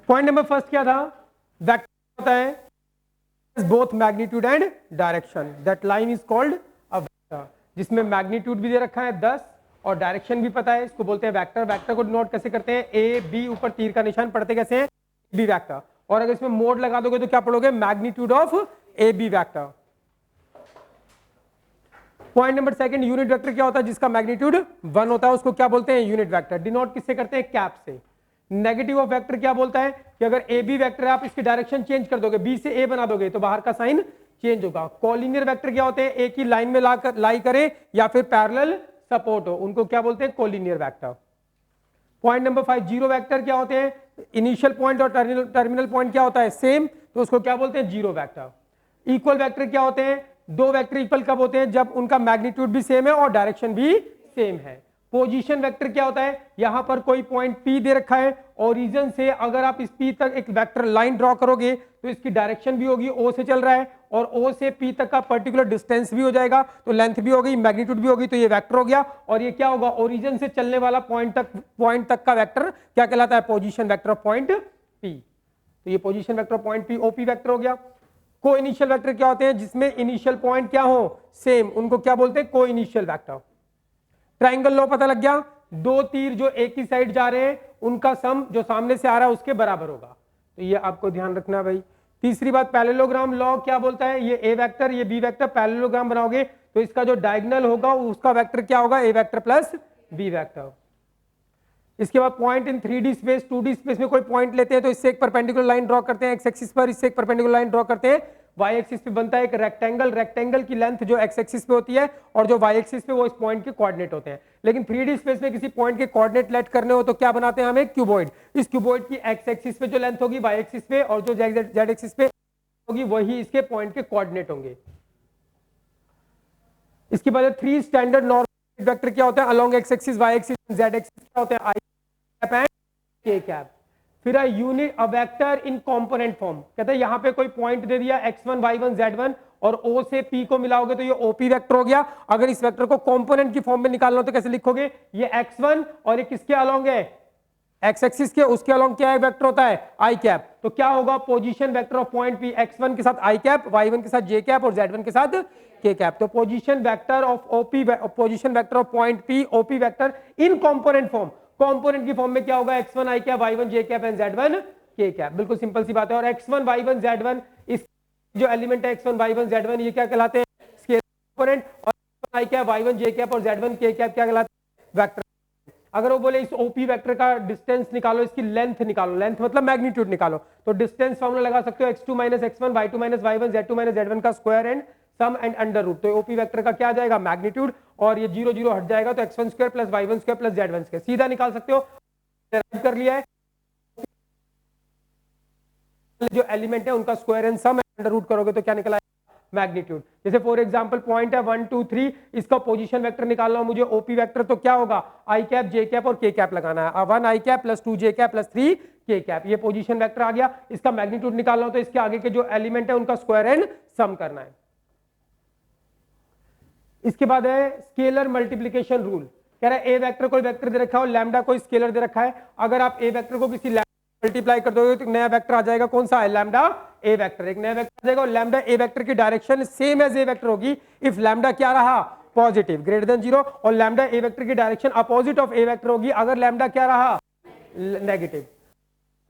Point number first क्या था, vector होता है both magnitude and direction, that line is called a vector, जिसमें मैग्नीट्यूड भी दे रखा है 10 और डायरेक्शन भी पता है, इसको बोलते हैं वेक्टर। वेक्टर को डिनोट कैसे करते हैं, ए बी, ऊपर तीर का निशान, पढ़ते कैसे हैं, बी वेक्टर। और अगर इसमें मोड लगा दोगे तो क्या पढ़ोगे, magnitude of A B vector. Point number second, unit vector क्या होता है, जिसका मैग्नीट्यूड 1 होता है उसको क्या बोलते हैं, यूनिट वेक्टर। डिनोट किससे करते हैं, कैप से। नेगेटिव ऑफ वेक्टर क्या बोलता है कि अगर ए बी वेक्टर है, आप इसकी डायरेक्शन चेंज कर दोगे, बी से ए बना दोगे तो बाहर का साइन चेंज होगा। कोलिनियर वेक्टर क्या होते हैं, एक ही लाइन में लाई करे या फिर पैरेलल सपोर्ट हो, उनको क्या बोलते हैं, collinear vector. Point number 5, zero vector क्या होते हैं, इनिशियल पॉइंट और टर्मिनल पॉइंट क्या होता है, सेम, तो उसको क्या बोलते हैं, जीरो वेक्टर। इक्वल वेक्टर क्या होते हैं, दो वेक्टर इक्वल कब होते हैं, जब उनका मैग्नीट्यूड भी सेम है और डायरेक्शन भी सेम है। पोजीशन वेक्टर क्या होता है, यहां पर कोई पॉइंट P दे रखा है, ओरिजिन से अगर आप इस P तक एक वेक्टर लाइन ड्रॉ करोगे तो इसकी डायरेक्शन भी होगी, O से चल रहा है, और O से P तक का पर्टिकुलर डिस्टेंस भी हो जाएगा, तो लेंथ भी होगी, मैग्नीट्यूड भी होगी, तो ये वेक्टर हो गया। और ये क्या होगा, ओरिजिन से चलने वाला पॉइंट तक का वेक्टर क्या कहलाता है, position vector of point P। तो ये position vector of point P OP vector हो गया। को इनिशियल वेक्टर क्या होते हैं, जिसमें इनिशियल पॉइंट क्या हो, सेम, उनको क्या बोलते हैं, को इनिशियल वेक्टर। ट्राइंगल लॉ पता लग गया, दो तीर जो एक ही साइड जा रहे हैं उनका सम जो सामने से आ रहा है उसके बराबर होगा, तो ये आपको ध्यान रखना भाई। तीसरी बात, पैरेललोग्राम लॉ क्या बोलता है, ये ए वेक्टर ये बी वेक्टर पैरेललोग्राम बनाओगे तो इसका जो डायगोनल होगा उसका वेक्टर क्या होगा, ए वेक्टर प्लस बी वेक्टर। इसके बाद point in 3D space, 2D space में कोई पॉइंट लेते हैं तो इससे एक परपेंडिकुलर लाइन ड्रॉ करते हैं एक्स एक्सिस पर, इससे एक परपेंडिकुलर लाइन ड्रॉ करते हैं वाई एक्सिस पे, बनता है एक रेक्टेंगल। रेक्टेंगल की लेंथ जो एक्स एक्सिस पे होती है और जो वाई एक्सिस पे वो इस पॉइंट के कोऑर्डिनेट होते हैं। लेकिन 3D स्पेस में किसी पॉइंट के कोऑर्डिनेट लेट करने हो तो क्या बनाते हैं हम, एक क्यूबॉइड। इस क्यूबॉइड की एक्स एक्सिस पे जो लेंथ होगी वाई एक्सिस पे, और जो जेड एक्सिस पे होगी वही इसके पॉइंट के कोऑर्डिनेट होंगे। इसके बाद 3 स्टैंडर्ड नॉर्मल वेक्टर क्या होता है, along x axis y axis z axis क्या होते हैं, i cap and k cap. फिर unit a vector in component form, कहते हैं यहां पे कोई पॉइंट दे दिया x1 y1 z1 और O से P को मिलाओगे तो ये OP वेक्टर हो गया। अगर इस वेक्टर को कंपोनेंट की फॉर्म में निकालना हो तो कैसे लिखोगे, ये x1 और ये किसके अलोंग है, x एक्सिस के, उसके अलोंग क्या है वेक्टर होता है, i कैप। तो क्या होगा, position vector of point P x1 के साथ i कैप, y1 के साथ j कैप और z1 के साथ k कैप। तो position vector of OP, position vector of point P OP vector in component form, component की फॉर्म में क्या होगा, x1 i cap y1 j cap and z1 k cap. बिल्कुल simple सी बात है। और x1 y1 z1 इस जो एलिमेंट है x1 y1 z1 ये क्या कहलाते हैं, स्केलर कंपोनेंट, और x1 i cap y1 j cap और z1 k कैप क्या कहलाते हैं, वेक्टर। अगर वो बोले इस OP वेक्टर का डिस्टेंस निकालो, इसकी लेंथ निकालो, लेंथ मतलब मैग्नीट्यूड निकालो, तो डिस्टेंस फॉर्मूला लगा सकते हो x2 - x1 y2 - y1 z2 - z1 का square and sum and under root. तो OP वेक्टर का क्या आ जाएगा, मैग्नीट्यूड, और ये 0 0 हट जाएगा तो x1 square plus y1 square plus z1 square, सीधा निकाल सकते हो। कर लिया है, जो एलिमेंट है उनका square and sum and under root करोगे तो क्या निकला, मैग्नीट्यूड। जैसे फॉर एग्जांपल पॉइंट है 1 2 3, इसका पोजीशन वेक्टर निकालना हो मुझे OP वेक्टर, तो क्या होगा, i कैप j कैप और k कैप लगाना है। 1 i cap plus 2 j cap plus 3 k cap, ये पोजीशन वेक्टर आ गया। इसका मैग्नीट्यूड निकालना हो तो इसके आगे के जो एलिमेंट है उनका स्क्वायर एंड सम करना है। इसके बाद है स्केलर मल्टीप्लिकेशन रूल, कह रहा है ए वेक्टर कोई वेक्टर दे रखा है और लैम्डा कोई स्केलर दे रखा है, अगर आप ए वेक्टर को किसी मल्टीप्लाई कर दोगे तो नया वेक्टर आ जाएगा, कौन सा है, लैम्डा ए वेक्टर, एक नया वेक्टर आ जाएगा। और लैम्डा ए वेक्टर की direction same as a vector होगी इफ लैम्डा क्या रहा, पॉजिटिव ग्रेटर देन 0, और लैम्डा ए वेक्टर की direction opposite of A vector होगी अगर लैम्डा क्या रहा, नेगेटिव।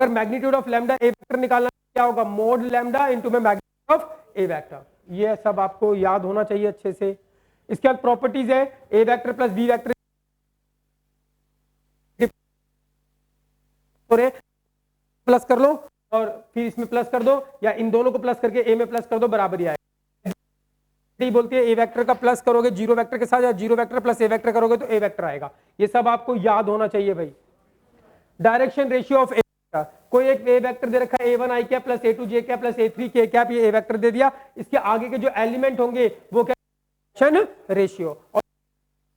अगर magnitude of lambda a vector निकालना क्या होगा, मोड लैम्डा इनटू में मैग्नीट्यूड ऑफ ए वेक्टर। ये सब आपको याद होना चाहिए अच्छे से। इसके बाद प्रॉपर्टीज है, A vector plus B vector plus कर लो और फिर इसमें प्लस कर दो, या इन दोनों को प्लस करके ए में प्लस कर दो, बराबर ही आएगा। बोलती है ए वेक्टर का प्लस करोगे जीरो वेक्टर के साथ, या जीरो वेक्टर प्लस ए वेक्टर करोगे तो ए वेक्टर आएगा। ये सब आपको याद होना चाहिए भाई। डायरेक्शन रेशियो ऑफ ए, कोई एक ए वेक्टर दे रखा है a1 i cap plus a2 j cap plus a3 k cap, ये ए वेक्टर दे दिया, इसके आगे के जो एलिमेंट होंगे वो क्या, डायरेक्शन रेशियो। और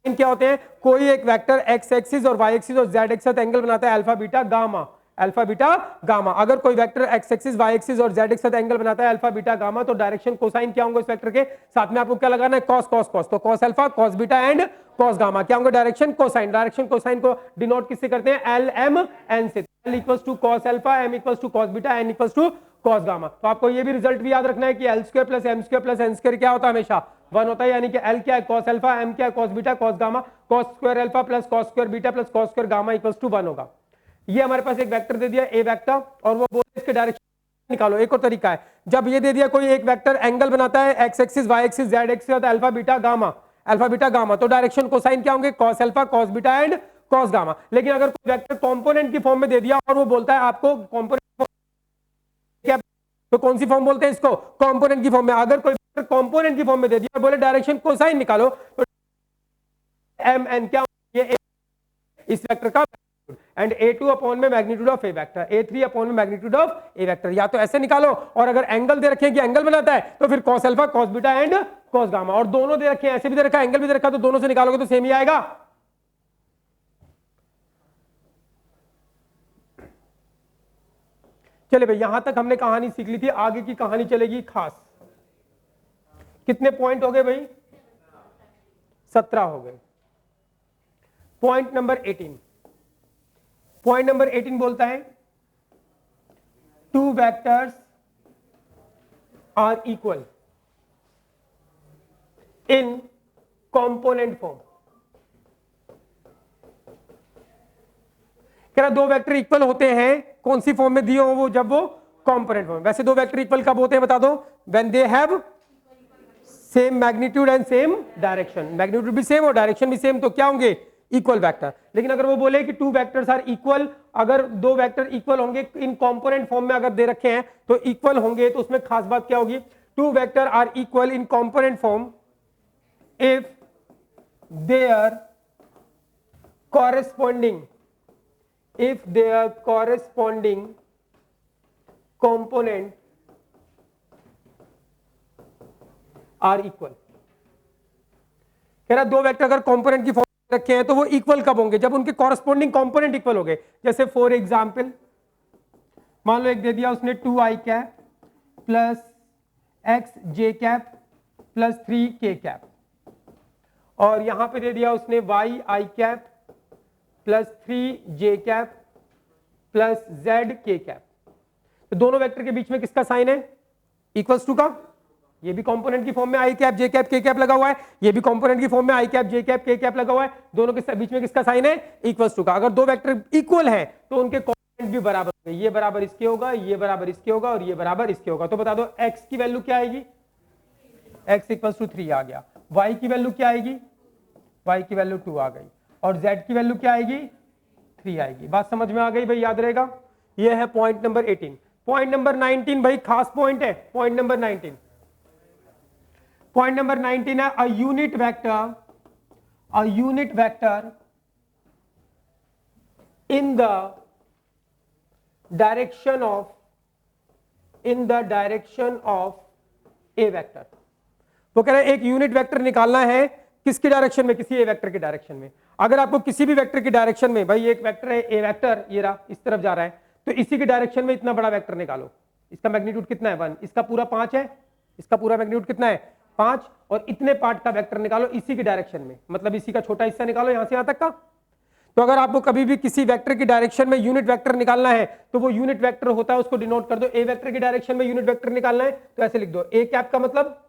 क्या होते हैं, कोई एक वेक्टर x एक्सिस और y एक्सिस और z एक्सिस एंगल बनाता है alpha beta gamma, alpha beta gamma. अगर कोई vector x axis y axis और z एक्सिस एंगल बनाता है अल्फा बीटा गामा, तो डायरेक्शन कोसाइन क्या होंगे इस वेक्टर के, साथ में आपको क्या लगाना है, cos cos cos, तो cos alpha cos beta and cos gamma क्या होंगे, डायरेक्शन कोसाइन। डायरेक्शन कोसाइन को डिनोट किससे करते हैं, LM N से। L equals to cos alpha, M equals to cos beta, N equals to cos gamma. तो आपको ये भी रिजल्ट भी याद रखना है कि L square plus M square plus N square क्या होता है, हमेशा 1 होता है। यानी कि L क्या है, कॉस अल्फा, M क्या है, cos beta, cos gamma, cos square alpha plus cos square beta plus cos square gamma equals to 1 होगा। ये हमारे पास एक वेक्टर दे दिया ए वेक्टर, और वो बोले इसके डायरेक्शन निकालो। एक और तरीका है, जब ये दे दिया कोई एक वेक्टर एंगल बनाता है x axis, y axis, z axis, alpha beta gamma, alpha beta gamma, तो डायरेक्शन कोसाइन क्या होंगे, cos alpha, cos beta and cos gamma. लेकिन अगर कोई वेक्टर कंपोनेंट की फॉर्म में दे दिया और वो बोलता है आपको कंपोनेंट क्या, तो कौन सी फॉर्म बोलते हैं इसको, कंपोनेंट की फॉर्म में। अगर कोई वेक्टर कंपोनेंट की फॉर्म में दे दिया और बोले डायरेक्शन कोसाइन निकालो, तो एम एन क्या, ये इस वेक्टर का एंड a2 अपॉन में magnitude of A vector, a3 upon में मैग्नीट्यूड ऑफ ए वेक्टर। या तो ऐसे निकालो, और अगर एंगल दे रखे कि एंगल बनाता है तो फिर cos alpha, cos beta and cos gamma, और दोनों दे रखे हैं, ऐसे भी दे रखा है, एंगल भी दे रखा, तो दोनों से निकालोगे तो सेम ही आएगा। चले भाई, यहां तक हमने कहानी सीख ली थी, आगे की कहानी चलेगी खास। कितने पॉइंट हो गए भाई, 17 हो गए। पॉइंट नंबर 18, पॉइंट नंबर 18 बोलता है two vectors are equal in component form. कह रहा दो वेक्टर इक्वल होते हैं, कौन सी फॉर्म में दिए हो वो, जब वो कंपोनेंट फॉर्म। वैसे दो वेक्टर इक्वल कब होते हैं बता दो, when they have same magnitude and same direction. Magnitude भी सेम और डायरेक्शन भी सेम, तो क्या होंगे, इक्वल वेक्टर। लेकिन अगर वो बोले कि टू वेक्टर्स आर इक्वल, अगर दो वेक्टर इक्वल होंगे इन कंपोनेंट फॉर्म में अगर दे रखे हैं तो इक्वल होंगे, तो उसमें खास बात क्या होगी, two vector are equal in component form if their corresponding component are equal. कह रहा दो वेक्टर अगर कंपोनेंट की फॉर्म रखे हैं तो वो इक्वल कब होंगे, जब उनके कॉरेस्पॉन्डिंग कंपोनेंट इक्वल हो गए। जैसे फॉर एग्जांपल मान लो एक दे दिया उसने 2i cap plus X J cap plus 3k cap, और यहां पे दे दिया उसने Y I cap plus 3j cap plus zk cap. तो दोनों वेक्टर के बीच में किसका साइन है, इक्वल्स टू का। ये भी कंपोनेंट की फॉर्म में आई कैप जे कैप के कैप लगा हुआ है, ये भी कंपोनेंट की फॉर्म में आई कैप जे कैप के कैप लगा हुआ है, दोनों के बीच में किसका साइन है, इक्वल्स टू का। अगर दो वेक्टर इक्वल हैं तो उनके कंपोनेंट भी बराबर होंगे, ये बराबर इसके होगा, ये बराबर इसके होगा, और ये बराबर इसके होगा। तो बता दो x की वैल्यू क्या आएगी, x इक्वल्स टू 3 आ गया। y की वैल्यू क्या आएगी, y की वैल्यू 2 आ गई, और z की वैल्यू क्या आएगी, 3 आएगी। बात समझ में आ गई भाई, याद रहेगा। ये है पॉइंट नंबर 18। पॉइंट नंबर 19 भाई खास पॉइंट है। पॉइंट नंबर 19, पॉइंट नंबर 19 है अ unit vector in the direction of A vector. वो कह रहे हैं एक यूनिट वेक्टर निकालना है, किसकी डायरेक्शन में, किसी ए वेक्टर की डायरेक्शन में। अगर आपको किसी भी वेक्टर की डायरेक्शन में, भाई एक वेक्टर है ए वेक्टर, ये रहा इस तरफ जा रहा है, तो इसी की डायरेक्शन में इतना बड़ा वेक्टर निकालो। इसका मैग्नीट्यूड कितना है, 1, इसका पूरा 5 है, इसका पूरा मैग्नीट्यूड कितना है 5, और इतने पार्ट का वेक्टर निकालो इसी की डायरेक्शन में, मतलब इसी का छोटा हिस्सा निकालो यहां से यहां तक का। तो अगर आपको कभी भी किसी वेक्टर की डायरेक्शन में यूनिट वेक्टर निकालना है तो वो यूनिट वेक्टर होता है, उसको डिनोट कर दो। ए वेक्टर की डायरेक्शन में यूनिट वेक्टर निकालना है तो ऐसे लिख दो, ए कैप का मतलब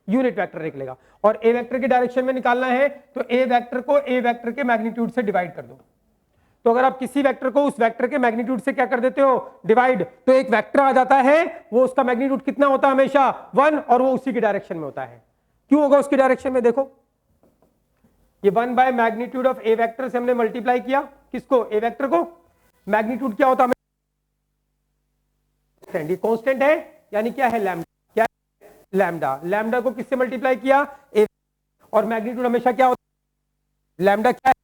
यूनिट वेक्टर निकलेगा, और ए वेक्टर की डायरेक्शन में निकालना है तो ए वेक्टर को ए वेक्टर के मैग्नीट्यूड से डिवाइड कर दो। तो अगर आप किसी वेक्टर को उस वेक्टर के मैग्नीट्यूड से क्या कर देते हो, डिवाइड, तो एक वेक्टर आ जाता है, वो उसका मैग्नीट्यूड कितना होता है, हमेशा 1, और वो उसी की डायरेक्शन में होता है। क्यों होगा उसकी डायरेक्शन में, देखो ये 1 by magnitude of A vector से हमने मल्टीप्लाई किया, किसको, ए वेक्टर को। मैग्नीट्यूड क्या होता है, ये कांस्टेंट है, यानी क्या है, लैम्डा। क्या है, लैम्डा। लैम्डा को किससे मल्टीप्लाई किया, ए, और मैग्नीट्यूड हमेशा क्या होता है, लैम्डा। क्या है,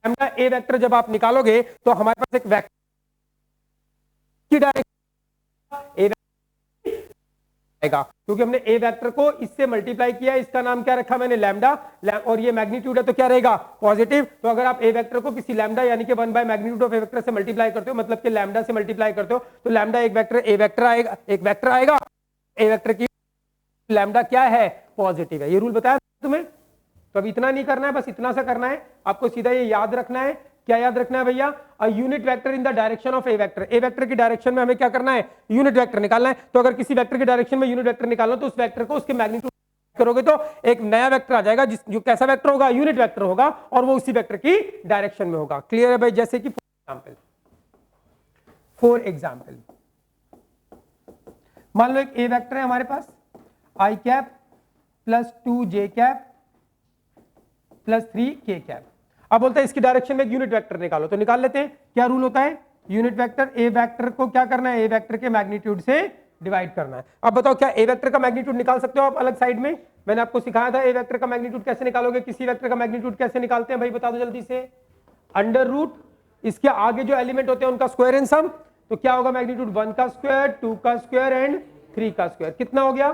लैम्डा। ए वेक्टर जब आप निकालोगे तो हमारे पास एक वेक्टर की डायरेक्शन ए आएगा, क्योंकि हमने ए वेक्टर को इससे मल्टीप्लाई किया, इसका नाम क्या रखा मैंने, लैम्डा, और ये मैग्नीट्यूड है तो क्या रहेगा, पॉजिटिव। तो अगर आप ए वेक्टर को किसी लैम्डा यानी कि 1 by magnitude of A vector से मल्टीप्लाई करते हो, मतलब कि लैम्डा से मल्टीप्लाई करते हो, तो लैम्डा एक वेक्टर ए वेक्टर आएगा, एक वेक्टर आएगा, ए वेक्टर की लैम्डा क्या है, पॉजिटिव है। ये रूल बताया तुम्हें। तो अब इतना नहीं करना है, बस इतना सा करना है आपको, सीधा ये याद रखना है क्या याद रखना है भैया? अ unit vector in the direction of A vector. A vector की डायरेक्शन में हमें क्या करना है? यूनिट वेक्टर निकालना है। तो अगर किसी वेक्टर की डायरेक्शन में यूनिट वेक्टर निकालना तो उस वेक्टर को उसके मैग्नीट्यूड करोगे तो एक नया वेक्टर आ जाएगा, जो कैसा वेक्टर होगा? यूनिट वेक्टर होगा, और वो उसी वेक्टर की डायरेक्शन में होगा। क्लियर है भाई? जैसे कि फॉर एग्जाम्पल मान लो एक ए वेक्टर है हमारे पास, आई cap plus 2 J cap plus 3 के कैप। अब बोलता है इसकी डायरेक्शन में एक यूनिट वेक्टर निकालो, तो निकाल लेते हैं। क्या रूल होता है? यूनिट वेक्टर ए वेक्टर को क्या करना है? ए वेक्टर के मैग्नीट्यूड से डिवाइड करना है। अब बताओ क्या ए वेक्टर का मैग्नीट्यूड निकाल सकते हो आप अलग साइड में? मैंने आपको सिखाया था ए वेक्टर का मैग्नीट्यूड कैसे निकालोगे। किसी वेक्टर का मैग्नीट्यूड कैसे निकालते हैं भाई, बता दो जल्दी से। अंडर रूट इसके आगे जो एलिमेंट होते हैं उनका स्क्वायर एंड सम। तो क्या होगा मैग्नीट्यूड? 1 का स्क्वायर, 2 का स्क्वायर एंड 3 का स्क्वायर। कितना हो गया?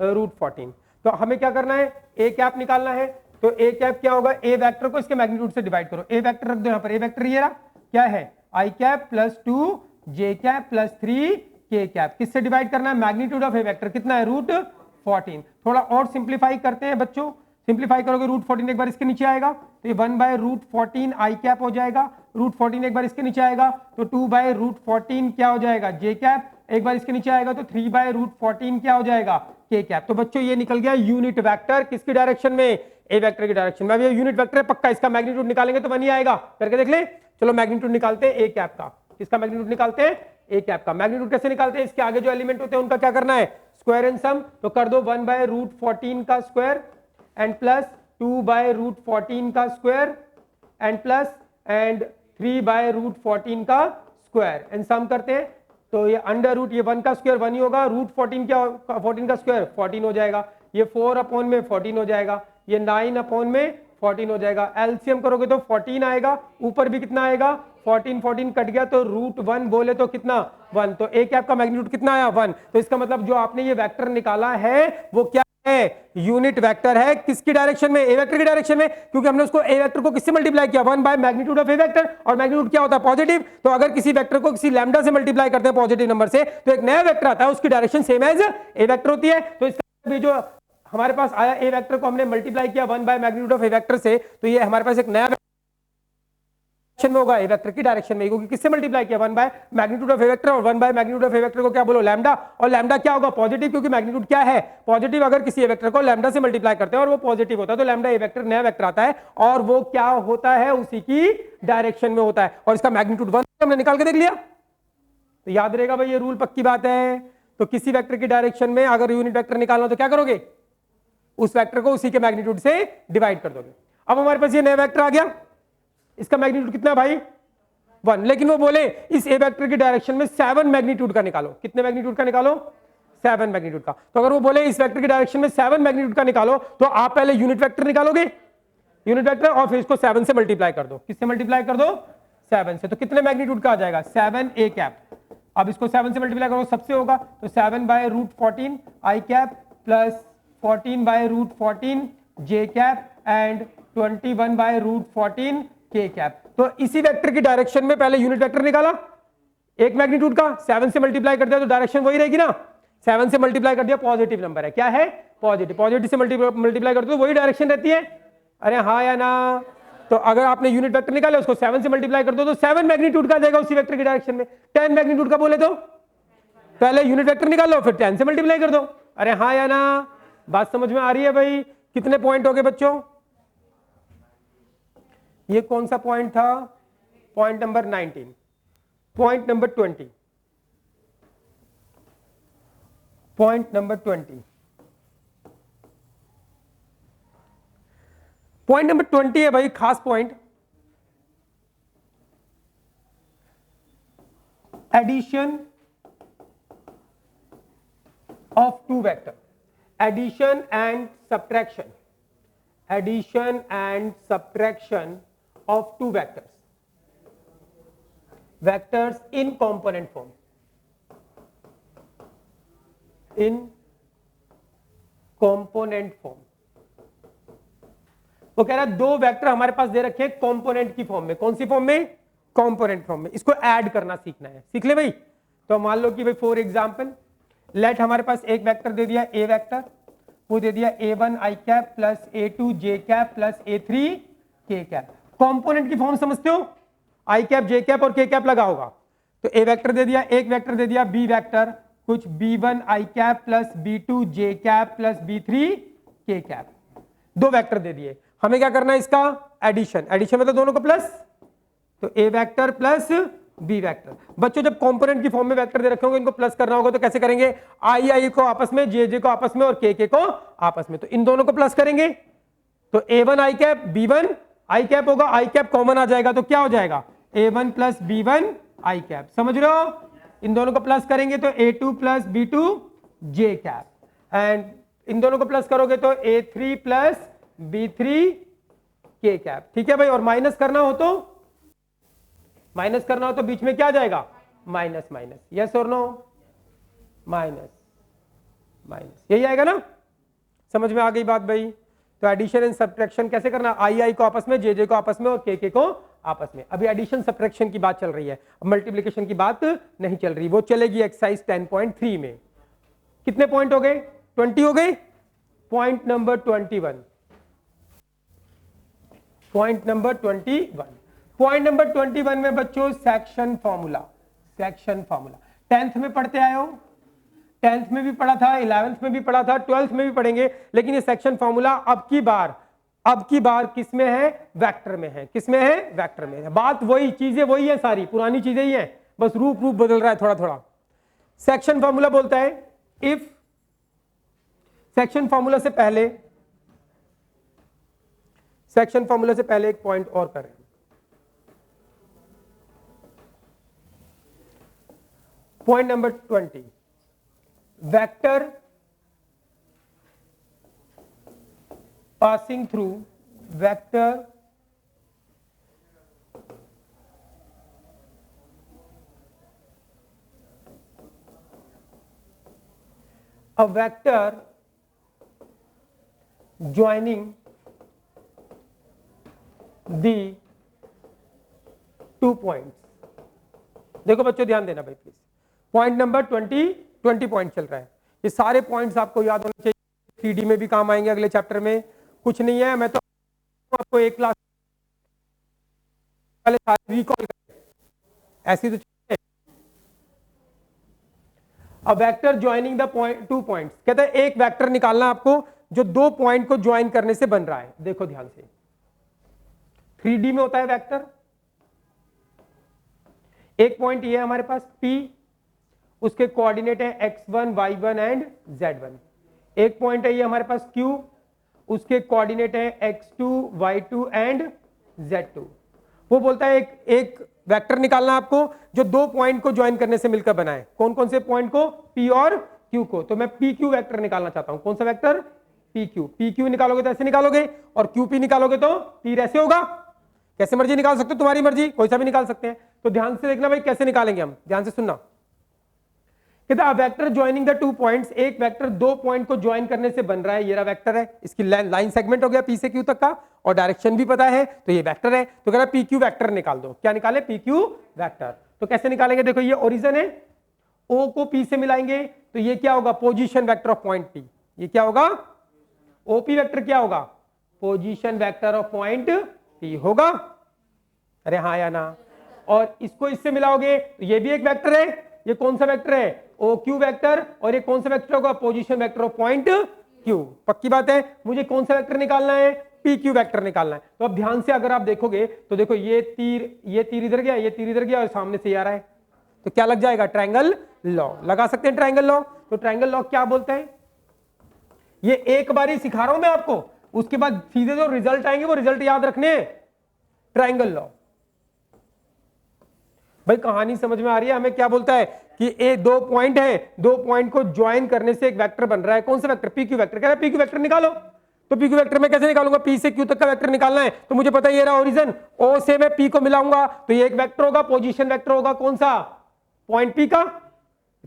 √14। तो हमें क्या करना है? ए कैप निकालना है। तो ए कैप क्या होगा? ए वेक्टर को इसके मैग्नीट्यूड से डिवाइड करो। ए वेक्टर रख दो यहाँ पर। ए वेक्टर ये रहा, क्या है? आई cap plus 2 J cap plus 3 के कैप। किससे डिवाइड करना है? मैग्नीट्यूड ऑफ ए वेक्टर कितना है? √14। थोड़ा और सिंप्लीफाई करते हैं बच्चों। सिंप्लीफाई करोगे √14 एक बार इसके नीचे आएगा तो ये 1/√14 आई कैप हो जाएगा। √14 एक बार इसके नीचे आएगा तो 2/√14 क्या हो जाएगा? जे कैप। एक बार इसके नीचे आएगा तो 3/√14 क्या हो जाएगा? के कैप। तो बच्चों ये निकल गया यूनिट वेक्टर किसकी डायरेक्शन में? ए वेक्टर की डायरेक्शन में। अब ये यूनिट वेक्टर है पक्का, इसका मैग्नीट्यूड निकालेंगे तो 1 ही आएगा। करके देख ले। चलो मैग्नीट्यूड निकालते हैं ए कैप का। इसका मैग्नीट्यूड निकालते हैं ए कैप का। मैग्नीट्यूड कैसे निकालते हैं? इसके आगे जो एलिमेंट होते हैं उनका क्या करना है? Square and sum. तो कर दो 1/√14 का स्क्वायर एंड प्लस 2/√14 का स्क्वायर एंड प्लस एंड 3/√14 का स्क्वायर एंड सम करते हैं। तो ये अंडर रूट, ये 1 का स्क्वायर 1 ही होगा, √14 क्या 14 का स्क्वायर 14 हो जाएगा। ये 4 अपॉन में 14 हो जाएगा, ये 9 अपॉन में 14 हो जाएगा। एलसीएम करोगे तो 14 आएगा, ऊपर भी कितना आएगा? 14 कट गया तो √1 बोले तो कितना? 1। तो ए कैप का मैग्नीट्यूड कितना आया? 1। तो इसका मतलब जो आपने ये वेक्टर निकाला है वो क्या है? यूनिट वेक्टर है। किसकी डायरेक्शन में? ए वेक्टर की डायरेक्शन में, क्योंकि हमने उसको ए वेक्टर को किससे मल्टीप्लाई किया? 1 by magnitude of A vector. और मैग्नीट्यूड क्या होता है? पॉजिटिव। तो अगर किसी वेक्टर को किसी लैम्डा से मल्टीप्लाई करते हैं पॉजिटिव नंबर से तो एक नया वेक्टर आता है, उसकी direction same as a vector होती है। तो इसका भी जो हमारे पास आया ए वेक्टर को हमने मल्टीप्लाई किया 1 by magnitude of A vector से, तो ये हमारे पास एक नया में होगा ए वेक्टर की डायरेक्शन में, क्योंकि किससे मल्टीप्लाई किया? 1 by magnitude of A vector. और 1 by magnitude of A vector को क्या बोलो? लैम्डा। और लैम्डा क्या होगा? पॉजिटिव, क्योंकि मैग्नीट्यूड क्या है? पॉजिटिव। अगर किसी ए वेक्टर को लैम्डा से मल्टीप्लाई करते हैं और वो पॉजिटिव होता है तो लैम्डा ए वेक्टर नया वेक्टर आता है और वो क्या होता है? उसी की डायरेक्शन में होता है। और इसका मैग्नीट्यूड 1 हमने निकाल के देख लिया। तो याद रहेगा भाई, ये रूल पक्की बात है। तो किसी वेक्टर की डायरेक्शन में अगर यूनिट वेक्टर निकालना तो क्या करोगे? उस वेक्टर को उसी के मैग्नीट्यूड से डिवाइड कर दोगे। अब हमारे पास ये नया वेक्टर आ गया, इसका मैग्नीट्यूड कितना भाई? 1। लेकिन वो बोले इस ए वेक्टर की डायरेक्शन में 7 मैग्नीट्यूड का निकालो। कितने मैग्नीट्यूड का निकालो? 7 मैग्नीट्यूड का। तो अगर वो बोले इस वेक्टर की डायरेक्शन में 7 मैग्नीट्यूड का निकालो तो आप पहले यूनिट वेक्टर निकालोगे, यूनिट वेक्टर, और फिर इसको 7 से मल्टीप्लाई कर दो। किससे मल्टीप्लाई कर दो? 7 से। तो कितने मैग्नीट्यूड का आ जाएगा? 7 ए कैप। अब इसको 7 से मल्टीप्लाई करो, सबसे होगा तो 7/√14 I cap plus 14/√14 J cap and 21/√14 K cap. तो इसी वेक्टर की डायरेक्शन में पहले यूनिट वेक्टर निकाला एक मैग्नीट्यूड का, 7 से मल्टीप्लाई कर दिया तो डायरेक्शन वही रहेगी ना। 7 से मल्टीप्लाई कर दिया, पॉजिटिव नंबर है, क्या है? पॉजिटिव। पॉजिटिव से मल्टीप्लाई करते तो वही डायरेक्शन रहती है। अरे हाँ या ना? तो अगर आपने यूनिट वेक्टर निकाले उसको 7 से मल्टीप्लाई कर दो तो 7 मैग्नीट्यूड का आ जाएगा उसी वेक्टर की डायरेक्शन में। 10 मैग्नीट्यूड का बोले तो पहले यूनिट वेक्टर निकाल लो फिर 10 से मल्टीप्लाई कर दो। अरे हाँ या ना? बात समझ में आ रही है भाई? कितने पॉइंट हो गए बच्चों? ये कौन सा पॉइंट था? Point number 19। Point number 20। Point number 20। Point number 20 है भाई खास point, addition of two vector, addition and subtraction, addition and subtraction of two vectors in component form, in component form। वो कह रहा है दो वेक्टर हमारे पास दे रखे हैं कंपोनेंट की फॉर्म में। कौन सी फॉर्म में? कंपोनेंट फॉर्म में। इसको ऐड करना सीखना है, सीख ले भाई। तो मान लो कि भाई फॉर एग्जांपल लेट हमारे पास एक वेक्टर दे दिया ए वेक्टर, वो दे दिया a1 i cap plus a2 j cap plus a3 k cap. Component की फॉर्म समझते हो, आई कैप जे कैप और के कैप लगा होगा। तो ए वेक्टर दे दिया, एक वेक्टर दे दिया बी वेक्टर, कुछ b1 आई कैप प्लस b2 जे कैप प्लस b3 के कैप, दो वेक्टर दे दिए। हमें क्या करना है इसका एडिशन, एडिशन मतलब दोनों को प्लस, तो ए वेक्टर प्लस बी वेक्टर। बच्चों जब कंपोनेंट की फॉर्म में वेक्टर दे रखे होंगे इनको प्लस करना होगा तो कैसे करेंगे, आई आई को आपस में, जे जे को आपस में और के को आपस में, तो इन दोनों को प्लस करेंगे तो a1 आई कैप b1 आई कैप होगा, आई कैप कॉमन आ जाएगा तो क्या हो जाएगा a1 प्लस b1 आई कैप, समझ रहे हो। इन दोनों को प्लस करेंगे तो a2 plus b2 J cap, and in दोनों को प्लस करोगे तो a3 प्लस b3 के कैप, ठीक है भाई। और माइनस करना हो तो, माइनस करना हो तो बीच में क्या आ जाएगा माइनस माइनस, यस और नो, माइनस माइनस, यही आएगा ना, समझ में आ गई बात भाई। तो एडिशन एंड सब्ट्रैक्शन कैसे करना, आई आई को आपस में, जे जे को आपस में और के को आपस में। अभी एडिशन सब्ट्रैक्शन की बात चल रही है, अब मल्टीप्लिकेशन की बात नहीं चल रही, वो चलेगी एक्सरसाइज 10.3 में। कितने पॉइंट हो गए 20 हो गए। Point number 21, point number 21, point number 21 में बच्चों section formula, section formula 10th में पढ़ते आए हो, 10th में भी पढ़ा था, 11th में भी पढ़ा था, 12th में भी पढ़ेंगे, लेकिन ये सेक्शन फॉर्मूला अब की बार किस में है, वेक्टर में है। किस में है, वेक्टर में है। बात वही, चीजें वही है, सारी पुरानी चीजें ही है, बस रूप बदल रहा है थोड़ा थोड़ा। सेक्शन फॉर्मूला बोलता है इफ, सेक्शन फॉर्मूला से पहले, सेक्शन फॉर्मूला से पहले एक पॉइंट और करें, point number 20, vector passing through, vector a vector joining the 2 points। देखो बच्चों ध्यान देना भाई प्लीज, पॉइंट नंबर 20 पॉइंट चल रहा है, ये सारे पॉइंट्स आपको याद होने चाहिए, 3D में भी काम आएंगे अगले चैप्टर में। कुछ नहीं है, मैं तो आपको एक क्लास पहले सारे रिकॉल कर, ऐसी तो चीजें। A vector joining the point 2 points, कहता है एक वेक्टर निकालना आपको जो 2 पॉइंट को ज्वाइन करने से बन रहा है। देखो ध्यान से, 3D में होता है वेक्टर, एक पॉइंट ये है हमारे पास P, उसके कोऑर्डिनेट है x1 y1 एंड z1। एक पॉइंट है ये हमारे पास Q, उसके कोऑर्डिनेट है x2 y2 एंड z2। वो बोलता है एक वेक्टर निकालना आपको जो 2 पॉइंट को ज्वाइन करने से मिलकर बना है। कौन कौन से पॉइंट को, P और Q को। तो मैं PQ वेक्टर निकालना चाहता हूं। कौन सा वेक्टर, PQ। PQ निकालोगे तो ऐसे निकालोगे, और QP निकालोगे तो तीर ऐसे होगा। कैसे मर्जी निकाल सकते हो, तुम्हारी मर्जी, कोई सा भी निकाल सकते हैं। तो ध्यान से देखना भाई कैसे निकालेंगे हम, ध्यान से सुनना। कहता वेक्टर ज्वाइनिंग द 2 पॉइंट्स, एक वेक्टर 2 पॉइंट को ज्वाइन करने से बन रहा है। ये रहा वेक्टर है, इसकी लाइन सेगमेंट हो गया P से Q तक का, और डायरेक्शन भी पता है, तो ये वेक्टर है। तो कह रहा PQ वेक्टर निकाल दो। क्या निकाले, PQ वेक्टर। तो कैसे निकालेंगे, देखो ये ओरिजिन है, O को P से मिलाएंगे तो ये क्या होगा, position vector of point P। ये क्या होगा, OP वेक्टर क्या होगा, position vector of point P होगा। अरे हाँ या ना। और इसको इससे मिलाओगे तो ये भी एक वेक्टर है। ये कौन सा वेक्टर है, OQ वेक्टर। और ये कौन सा वेक्टर होगा, position vector of point Q। पक्की बात है, मुझे कौन सा वेक्टर निकालना है, PQ वेक्टर निकालना है। तो अब ध्यान से अगर आप देखोगे तो देखो ये तीर इधर गया, ये तीर इधर गया, और सामने से आ रहा है, तो क्या लग जाएगा, ट्रायंगल लॉ लगा सकते हैं। ट्रायंगल लॉ, तो ट्रायंगल लॉ क्या बोलता है, ये एक बार ही सिखा रहा हूं मैं आपको, उसके बाद सीधे जो रिजल्ट आएंगे वो रिजल्ट याद रखने हैं। ट्रायंगल लॉ भाई कहानी समझ में आ रही है। हमें क्या बोलता है कि ये 2 पॉइंट है, 2 पॉइंट को ज्वाइन करने से एक वेक्टर बन रहा है। कौन सा वेक्टर, PQ वेक्टर। कह रहा है PQ वेक्टर निकालो। तो PQ वेक्टर में कैसे निकालूंगा, P से Q तक का वेक्टर निकालना है। तो मुझे पता है ये रहा ओरिजिन, O से मैं P को मिलाऊंगा तो ये एक वेक्टर होगा, पोजीशन वेक्टर होगा। कौन सा, पॉइंट P का।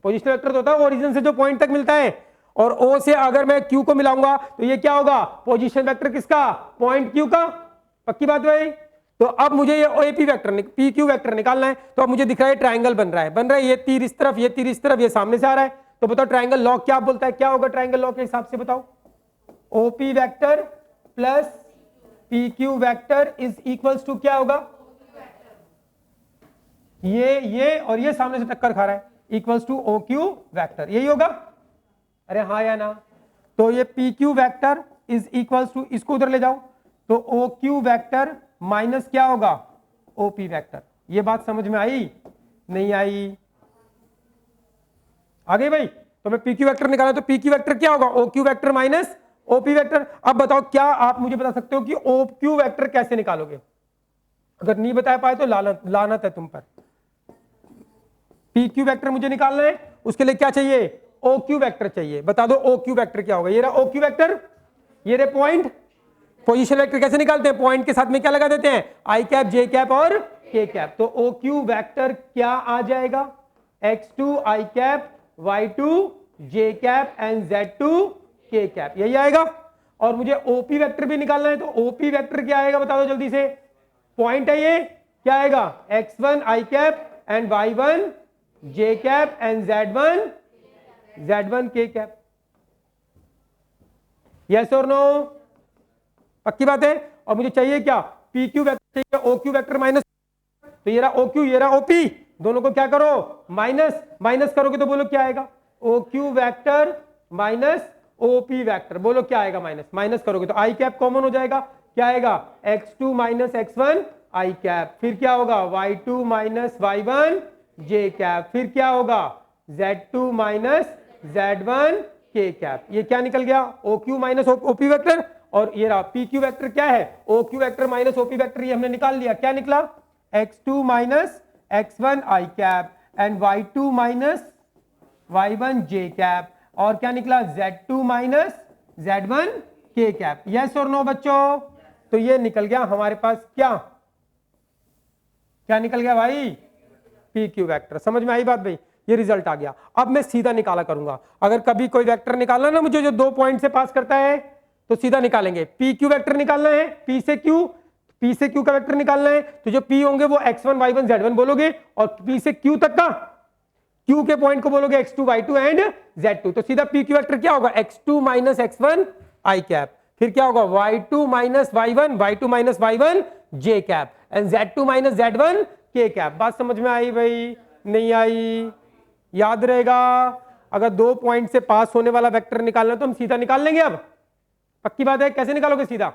पोजीशन वेक्टर तो होता है ओरिजिन से जो पॉइंट तक मिलता है, और O से अगर मैं Q को मिलाऊंगा तो ये क्या होगा, पोजीशन वेक्टर किसका, पॉइंट Q का। पक्की बात भाई। तो अब मुझे ये OP वेक्टर, PQ वेक्टर निकालना है। तो अब मुझे दिख रहा है ट्रायंगल बन रहा है, ये तीर इस तरफ, ये तीर इस तरफ, ये सामने से आ रहा है। तो बताओ ट्रायंगल लॉ क्या बोलता है, क्या होगा ट्रायंगल लॉ के हिसाब से बताओ। OP vector plus p q vector is equals to क्या होगा, ये और ये सामने से टक्कर खा रहा है, equals to o q vector, यही होगा। अरे हाँ या ना, तो ये p q vector is equals to, इसको उधर ले जाओ, तो ओ क्यू वैक्टर माइनस क्या होगा, ओ पी वैक्टर। ये बात समझ में आई नहीं आई, आ गई भाई। तो मैं पी क्यू वैक्टर निकाला तो पी क्यू वैक्टर क्या होगा, o q vector minus o p vector. अब बताओ क्या आप मुझे बता सकते हो कि ओ क्यू वैक्टर कैसे निकालोगे, अगर नहीं बता पाए तो लानत है तुम पर। पी क्यू वैक्टर मुझे निकालना है, उसके लिए क्या चाहिए, ओ क्यू वैक्टर चाहिए। बता दो ओ क्यू वैक्टर क्या होगा, ये रहा ओ क्यू वैक्टर, ये रहे पॉइंट। पोजीशन वेक्टर कैसे निकालते हैं, पॉइंट के साथ में क्या लगा देते हैं, आई कैप, जे कैप और के कैप। तो ओ क्यू वैक्टर क्या आ जाएगा, x2 I cap, y2 J cap and z2 के कैप, यही आएगा। और मुझे ओपी वेक्टर भी निकालना है, तो ओपी वेक्टर क्या आएगा बता दो जल्दी से, पॉइंट है ये, क्या आएगा, x1 i cap and y1 j cap and z1 के कैप। यस और नो, पक्की बात है। और मुझे चाहिए क्या, पी क्यू वैक्टर चाहिए, ओ क्यू वैक्टर माइनस, तो ये रहा ओ क्यू, ये रहा ओपी, दोनों को क्या करो, माइनस, माइनस करोगे तो बोलो क्या आएगा, o q vector minus OP vector, बोलो क्या आएगा, माइनस, माइनस करोगे तो आई कैप कॉमन हो जाएगा, क्या आएगा, x2 minus x1 i cap, फिर क्या होगा, y2 minus y1 j cap, फिर क्या होगा, z2 माइनस z1 के कैप। ये क्या निकल गया, o q minus OP vector. और ये रहा पी क्यू वैक्टर क्या है, o q vector minus OP vector, ये हमने निकाल लिया, क्या निकला, x2 minus x1 i cap and y2 minus y1 j cap, और क्या निकला, z2 माइनस z1 के कैप। यस और नो बच्चों, तो ये निकल गया हमारे पास क्या, क्या निकल गया भाई, पी क्यू वैक्टर। समझ में आई बात भाई, ये रिजल्ट आ गया। अब मैं सीधा निकाला करूंगा, अगर कभी कोई वेक्टर निकालना ना मुझे जो 2 पॉइंट से पास करता है तो सीधा निकालेंगे। पी क्यू वेक्टर निकालना है, पी से क्यू का वेक्टर निकालना है, तो जो पी होंगे वो x1 y1 z1 बोलोगे, और पी से क्यू तक का, क्यू के पॉइंट को बोलोगे x2 y2 एंड z2। तो सीधा पी क्यू वेक्टर क्या होगा, x2 minus x1 i cap, फिर क्या होगा, y2 minus y1 j cap and z2 minus z1 के कैप। बात समझ में आई भाई नहीं आई, याद रहेगा। अगर 2 पॉइंट से पास होने वाला वेक्टर निकालना तो हम सीधा निकाल लेंगे। अब पक्की बात है, कैसे निकालोगे सीधा,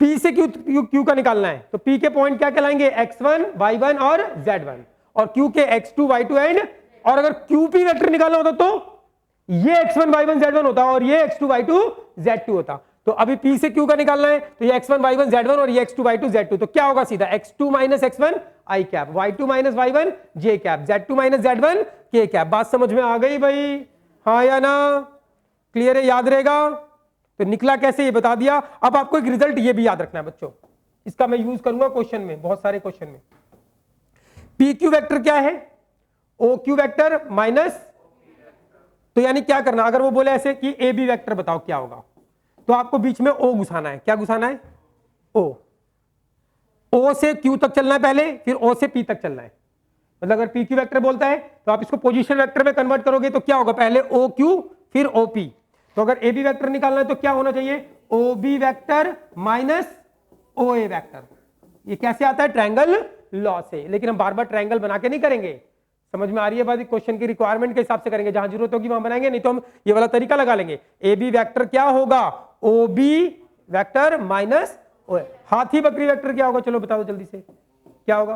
P से Q का निकालना है, तो P के पॉइंट क्या कहलाएंगे, x1 y1 और z1, और Q के x2 y2 एंड, और अगर QP वेक्टर निकालना होता तो ये x1 y1 z1 होता और ये x2 y2 z2 होता। तो अभी P से Q का निकालना है, तो ये x1 y1 z1 और ये x2 y2 z2, तो क्या होगा सीधा, x2 minus x1 i cap, y2 minus y1 j cap, z2 minus z1 के कैप। बात समझ में आ गई भाई, हाँ या ना, क्लियर है, याद रहेगा। तो निकला कैसे ये बता दिया। अब आपको एक रिजल्ट ये भी याद रखना है बच्चों, इसका मैं यूज करूंगा क्वेश्चन में, बहुत सारे क्वेश्चन में। पी क्यू वेक्टर क्या है, ओ क्यू वेक्टर माइनस, तो यानी क्या करना, अगर वो बोले ऐसे कि ए बी वेक्टर बताओ क्या होगा, तो आपको बीच में ओ घुसाना है। क्या घुसाना है, ओ से क्यू तक चलना है पहले, फिर ओ से पी तक चलना है। मतलब अगर पी क्यू वेक्टर बोलता है तो आप इसको पोजीशन वेक्टर में कन्वर्ट करोगे तो क्या होगा, पहले ओ क्यू फिर ओ पी। तो अगर ए बी वेक्टर निकालना है तो क्या होना चाहिए, O B vector minus O ए वेक्टर। ये कैसे आता है, ट्रायंगल लॉ से, लेकिन हम बार बार ट्रायंगल बना के नहीं करेंगे। समझ में आ रही है बात, क्वेश्चन की रिक्वायरमेंट के हिसाब से करेंगे, जहां जरूरत होगी वहां बनाएंगे, नहीं तो हम ये वाला तरीका लगा लेंगे। ए बी वेक्टर क्या होगा, O B vector minus O. हाथी बकरी वेक्टर क्या होगा, चलो बता दो जल्दी से, क्या होगा,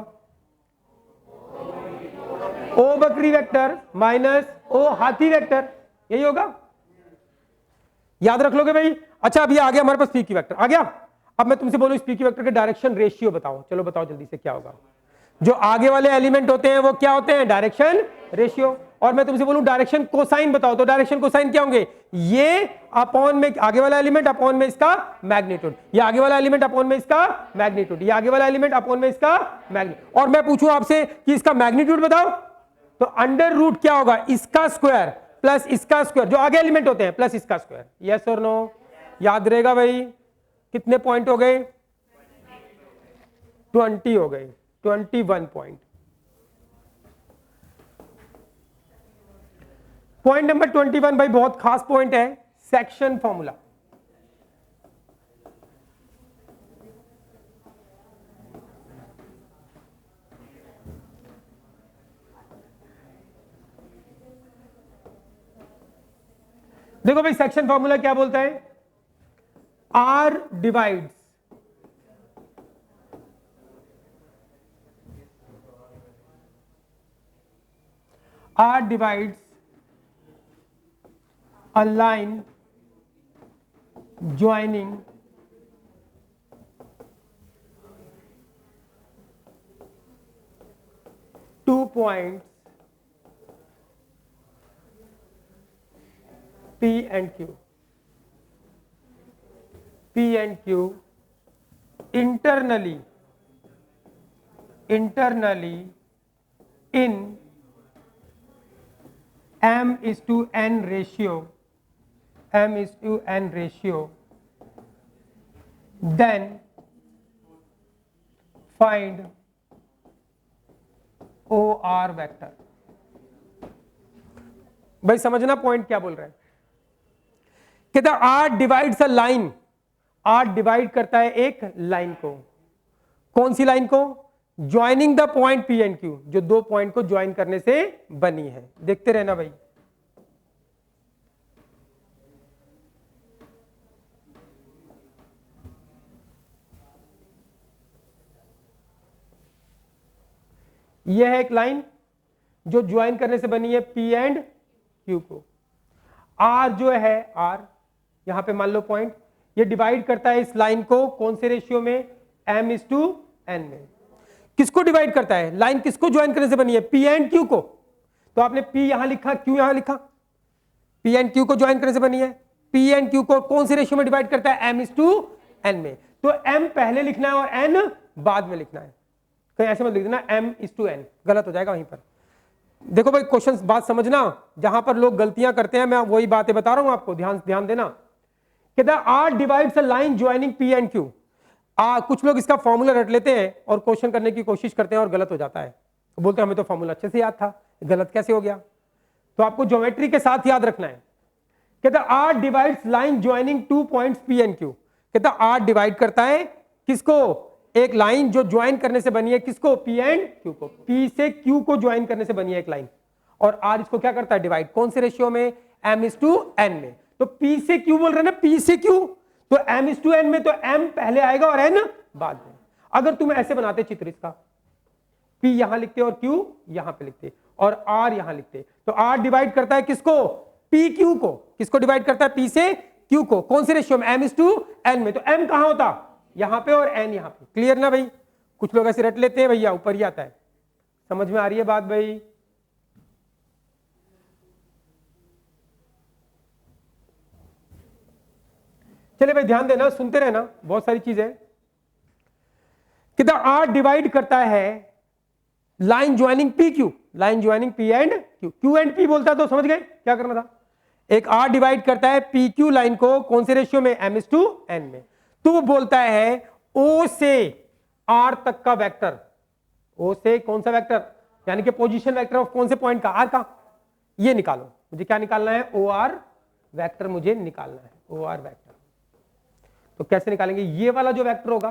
ओ बकरी वेक्टर माइनस ओ हाथी वेक्टर, यही होगा, याद रख लोगे भाई। अच्छा अभी आ गया हमारे पास पी क्यू वेक्टर आ गया। अब मैं तुमसे बोलूं इस पी क्यू वेक्टर के डायरेक्शन रेशियो बताओ, चलो बताओ जल्दी से क्या होगा। जो आगे वाले एलिमेंट होते हैं वो क्या होते हैं, डायरेक्शन रेशियो। और मैं तुमसे बोलूं डायरेक्शन कोसाइन बताओ, तो डायरेक्शन कोसाइन क्या होंगे, ये अपॉन में आगे वाला एलिमेंट अपॉन में इसका मैग्नीट्यूड, ये आगे वाला एलिमेंट अपॉन में इसका मैग्नीट्यूड, ये आगे वाला एलिमेंट अपॉन में इसका मैग्नीट्यूड। और मैं पूछूं आपसे कि इसका मैग्नीट्यूड बताओ, तो अंडर रूट क्या होगा, इसका स्क्वायर प्लस इसका स्क्वायर, जो आगे एलिमेंट होते हैं प्लस इसका स्क्वायर। यस और नो, याद रहेगा भाई। कितने पॉइंट हो गए, 20 हो गए, 21 पॉइंट। पॉइंट नंबर 21 भाई बहुत खास पॉइंट है, सेक्शन फॉर्मूला। देखो भाई सेक्शन फॉर्मूला क्या बोलता है, R divides a line joining two points P and Q internally in M:n ratio, then find OR vector. भाई समझना पॉइंट क्या बोल रहा है, कहता R divides a line, R divide करता है एक लाइन को, कौन सी लाइन को, joining the point P and Q, जो दो पॉइंट को ज्वाइन करने से बनी है। देखते रहना भाई, यह है एक लाइन जो ज्वाइन करने से बनी है P एंड Q को। R जो है R, यहां पे मान लो पॉइंट, ये डिवाइड करता है इस लाइन को कौन से रेशियो में, M:n में। किसको डिवाइड करता है, लाइन किसको ज्वाइन करने से बनी है, P एंड Q को। तो आपने P यहां लिखा, Q यहां लिखा, P एंड Q को ज्वाइन करने से बनी है। P एंड Q को कौन से रेशियो में डिवाइड करता है, M:n में। तो M पहले लिखना है और N बाद में लिखना है, कहीं ऐसे मत लिख देना M:n, गलत हो जाएगा वहीं पर। देखो भाई क्वेश्चन बात समझना, जहां पर लोग गलतियां करते हैं मैं वही बातें बता रहा हूं आपको, ध्यान देना। कहता है R divides a line joining P and Q। कुछ लोग इसका फॉर्मूला रट लेते हैं और क्वेश्चन करने की कोशिश करते हैं और गलत हो जाता है, तो बोलते हैं हमें तो फॉर्मूला अच्छे से याद था, गलत कैसे हो गया। तो आपको ज्योमेट्री के साथ याद रखना है। कहता है R divides line joining two points P and Q। कहता है R डिवाइड करता है किसको, एक लाइन जो ज्वाइन करने से बनी है किसको, P एंड Q को। P से Q को ज्वाइन करने से बनी है एक लाइन, और R इसको क्या करता है, डिवाइड, कौन से रेशियो में, M:n में। तो P से Q बोल रहे ना, P से Q, तो M:n में तो M पहले आएगा और N बाद में। अगर तुम ऐसे बनाते चित्र इसका, P यहां लिखते और Q यहां पे लिखते और R यहां लिखते, तो R डिवाइड करता है किसको, PQ को। किसको डिवाइड करता है, P से Q को, कौन से रेशियो में, M:n में। तो M कहां होता, यहां पे, और N यहां पे। क्लियर ना भाई, कुछ लोग ऐसे रट लेते हैं भैया, ऊपर ही आता है। समझ में आ रही है बात भाई। चले भाई ध्यान देना, सुनते रहना, बहुत सारी चीजें। कितना R डिवाइड करता है line joining PQ, line joining P and Q, Q and P बोलता तो समझ गए क्या करना था। एक R डिवाइड करता है PQ लाइन को कौन से रेशियो में, M:n में। तो वो बोलता है O से R तक का वेक्टर, O से कौन सा वेक्टर, यानी कि पोजीशन वेक्टर ऑफ कौन से पॉइंट का, R का, ये निकालो। मुझे क्या निकालना है, OR वेक्टर मुझे निकालना है, OR वेक्टर। तो कैसे निकालेंगे, ये वाला जो वेक्टर होगा,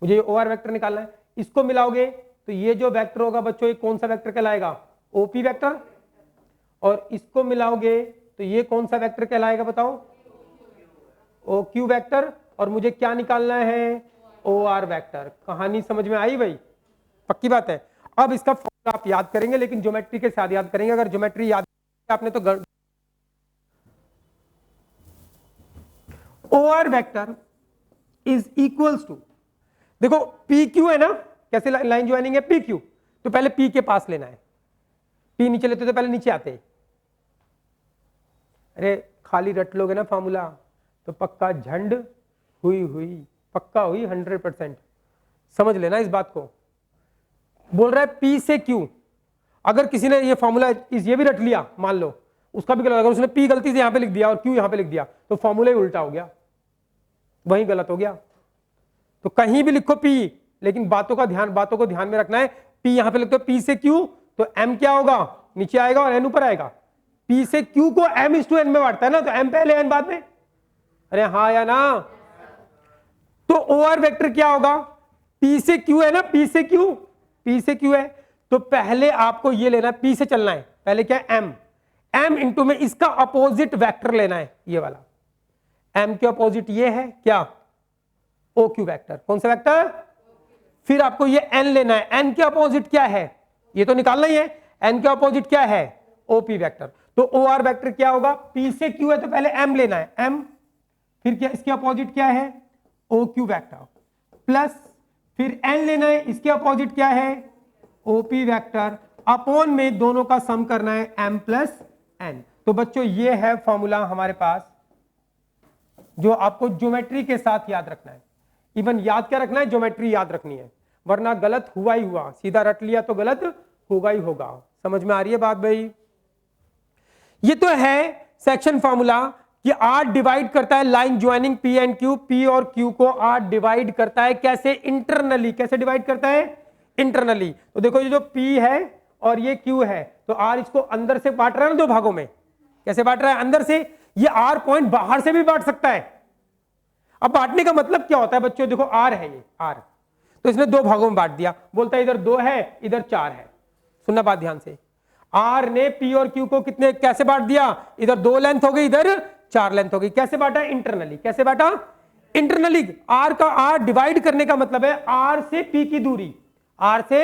मुझे OR वेक्टर निकालना है, इसको मिलाओगे तो ये जो वेक्टर होगा बच्चों, ये कौन सा वेक्टर कहलाएगा, OP वेक्टर। और इसको मिलाओगे तो ये कौन सा वेक्टर कहलाएगा बताओ, OQ वेक्टर। और मुझे क्या निकालना है, OR वेक्टर। कहानी समझ में आई भाई, पक्की बात है। अब इसका फॉर्मूला आप याद करेंगे, लेकिन ज्योमेट्री के साथ याद करेंगे। अगर ज्योमेट्री याद आपने तो OR vector is equals to, देखो PQ है ना, कैसे लाइन ज्वाइनिंग है, PQ, तो पहले P के पास लेना है। P नीचे लेते तो पहले नीचे आते, अरे खाली रट लोगे ना फॉर्मूला तो पक्का झंड हुई, पक्का हुई 100%। समझ लेना इस बात को। बोल रहा है P से Q, अगर किसी ने ये फॉर्मूला ये भी रट लिया मान लो, उसका भी गलत, अगर उसने P गलती से यहां पे लिख दिया और Q यहां पे लिख दिया तो फॉर्मूला ही उल्टा हो गया, वही गलत हो गया। तो कहीं भी लिखो P, लेकिन बातों को ध्यान में रखना है। P यहां पे लिखते हो P से Q, तो M क्या होगा, नीचे आएगा और N ऊपर आएगा। P से Q को M:n में बांटता है ना, तो M पहले N बाद में, अरे हाँ या ना। तो OR वेक्टर क्या होगा, P से Q है ना, P से Q है, तो पहले आपको ये लेना है, P से चलना है, पहले क्या है m, m इंटू में इसका अपोजिट वेक्टर लेना है, ये वाला m के अपोजिट ये है क्या, OQ वेक्टर। कौन सा वेक्टर, फिर आपको ये n लेना है, n के अपोजिट क्या है, ये तो निकालना ही है, n के अपोजिट क्या है, OP वेक्टर। तो OR वेक्टर क्या होगा, P से Q है तो पहले m लेना है, m, फिर क्या इसके अपोजिट क्या है, OQ वेक्टर, प्लस फिर n लेना है, इसके अपोजिट क्या है, OP वेक्टर, अपॉन में दोनों का सम करना है m प्लस n। तो बच्चों ये है फॉर्मूला हमारे पास जो आपको ज्योमेट्री के साथ याद रखना है। इवन याद क्या रखना है, ज्योमेट्री याद रखनी है, वरना गलत हुआ ही हुआ, सीधा रट लिया तो गलत होगा ही होगा। समझ में आ रही है बात भाई। ये तो है सेक्शन फॉर्मूला कि R डिवाइड करता है line joining P and Q, P और Q को R डिवाइड करता है कैसे, इंटरनली। कैसे डिवाइड करता है, इंटरनली। तो देखो ये जो P है और ये Q है, तो R इसको अंदर से बांट रहा है ना दो भागों में। कैसे बांट रहा है, अंदर से। ये R पॉइंट बाहर से भी बांट सकता है। अब बांटने का मतलब क्या होता है बच्चों, देखो R है ये R, तो इसने दो भागों में बांट दिया, बोलता है इधर 2 है इधर 4 है। सुनना बात ध्यान से, R ने P और Q को कितने कैसे बांट दिया, इधर 2 लेंथ हो गई इधर 4 लेंथ हो गई। कैसे बांटा, इंटरनली। कैसे बांटा, इंटरनली। R का R डिवाइड करने का मतलब है R से P की दूरी, R से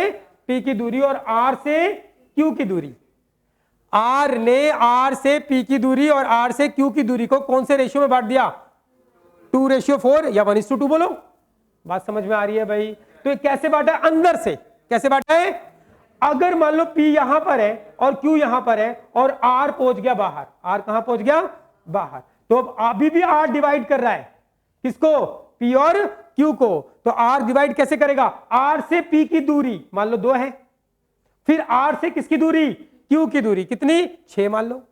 P की दूरी और R से Q की दूरी। R ने R से P की दूरी और R से Q की दूरी को कौन से रेशियो में बांट दिया, 2:4 या 1:2 बोलो। बात समझ में आ रही है भाई। तो ये कैसे बांटा, अंदर से। कैसे बांटा है, अगर मान लो P यहां पर है और Q यहां पर है और R पहुंच गया बाहर, R कहां पहुंच गया, बाहर, तो अब अभी भी R डिवाइड कर रहा है किसको, P और Q को। तो R डिवाइड कैसे करेगा, R से P की दूरी मान लो 2 है, फिर R से किसकी दूरी, Q की दूरी कितनी, 6 मान लो।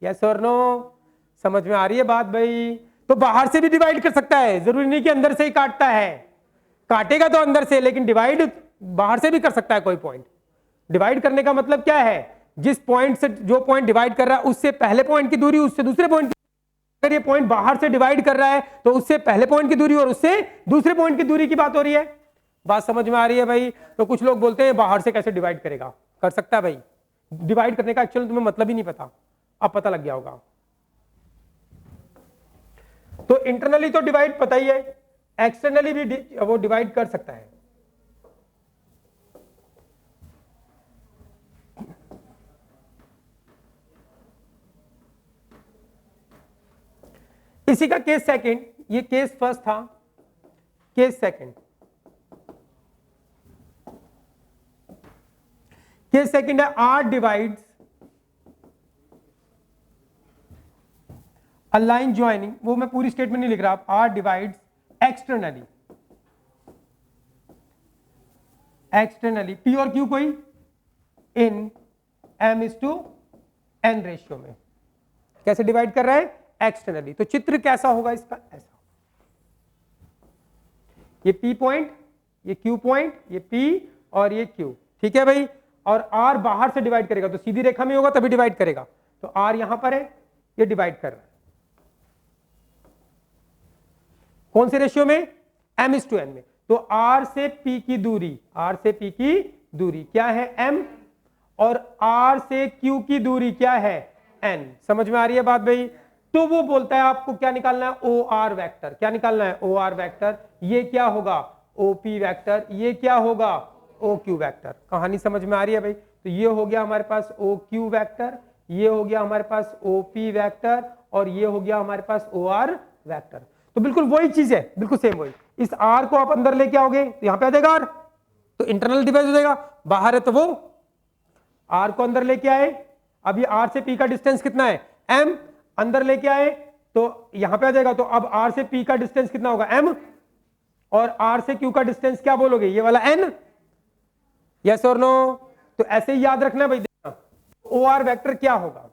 यस और नो, समझ में आ रही है बात भाई। तो बाहर से भी डिवाइड कर सकता है, जरूरी नहीं कि अंदर से ही काटता है, काटेगा तो अंदर से, लेकिन डिवाइड बाहर से भी कर सकता है कोई पॉइंट। डिवाइड करने का मतलब क्या है, जिस पॉइंट से जो पॉइंट डिवाइड कर रहा है उससे पहले पॉइंट की दूरी, उससे दूसरे पॉइंट की, अगर ये पॉइंट बाहर से डिवाइड कर रहा है तो उससे पहले पॉइंट की दूरी और उससे दूसरे पॉइंट की दूरी की बात हो रही है। बात समझ में आ रही है भाई। तो कुछ लोग बोलते हैं बाहर से कैसे डिवाइड करेगा, कर सकता है भाई। डिवाइड करने का एक्चुअली तुम्हें मतलब ही नहीं पता, अब पता लग गया होगा। तो इंटरनली तो डिवाइड पता ही है, एक्सटर्नली भी वो डिवाइड कर सकता है। इसी का केस सेकंड, ये केस फर्स्ट था, केस सेकंड। केस सेकंड है R divides a line joining, वो मैं पूरी स्टेटमेंट नहीं लिख रहा, R divides externally, externally P और Q कोई इन m:n रेशियो में। कैसे डिवाइड कर रहा है, एक्सटर्नली। तो चित्र कैसा होगा इसका, ऐसा, ये P पॉइंट, ये Q पॉइंट, ये P और ये Q, ठीक है भाई। और R बाहर से डिवाइड करेगा तो सीधी रेखा में होगा तभी डिवाइड करेगा। तो R यहां पर है, ये डिवाइड कर रहा है कौन से रेशियो में, m:n में। तो R से P की दूरी, R से P की दूरी क्या है, m, और R से Q की दूरी क्या है, n। समझ में आ रही है बात भाई। तो वो बोलता है आपको क्या निकालना है, OR वेक्टर। क्या निकालना है, OR वेक्टर। ये क्या होगा, OP वेक्टर। ये क्या होगा, OQ वेक्टर। कहानी समझ में आ रही है भाई। तो ये हो गया हमारे पास OQ वेक्टर, ये हो गया हमारे पास OP वेक्टर, और ये हो गया हमारे पास OR वेक्टर। तो बिल्कुल वही चीज है, बिल्कुल सेम वही। इस R को आप अंदर लेके आओगे तो यहां पे आ जाएगा R, तो इंटरनल डिवाइड हो जाएगा। बाहर है तो वो R को अंदर लेके आए, अब ये R से P का डिस्टेंस कितना है, m, अंदर लेके आए तो यहां पे आ जाएगा। तो अब R से P का डिस्टेंस कितना होगा, m, और R से Q का डिस्टेंस क्या बोलोगे, ये वाला n। यस और नो। तो ऐसे ही याद रखना भाई। देखना OR वेक्टर क्या होगा,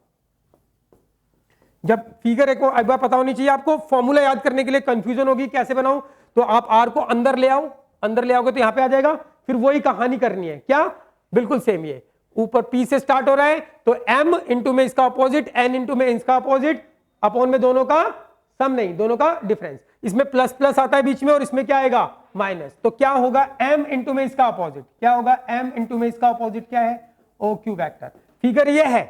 जब फिगर एक बार पता होनी चाहिए आपको। फॉर्मूला याद करने के लिए कंफ्यूजन होगी कैसे बनाऊं, तो आप R को अंदर ले आओ, अंदर ले आओगे तो यहां पे आ जाएगा। फिर वही कहानी करनी है, क्या, बिल्कुल सेम। ये ऊपर P से स्टार्ट हो रहा है तो m इंटू में इसका अपोजिट, n इंटू में इसका अपोजिट, अपॉन में दोनों का सम नहीं, दोनों का डिफरेंस। इसमें प्लस प्लस आता है बीच में और इसमें क्या आएगा, माइनस। तो क्या होगा, m इंटू में इसका अपोजिट क्या होगा, m इंटू में इसका अपोजिट क्या है, OQ वेक्टर। फिगर ये है,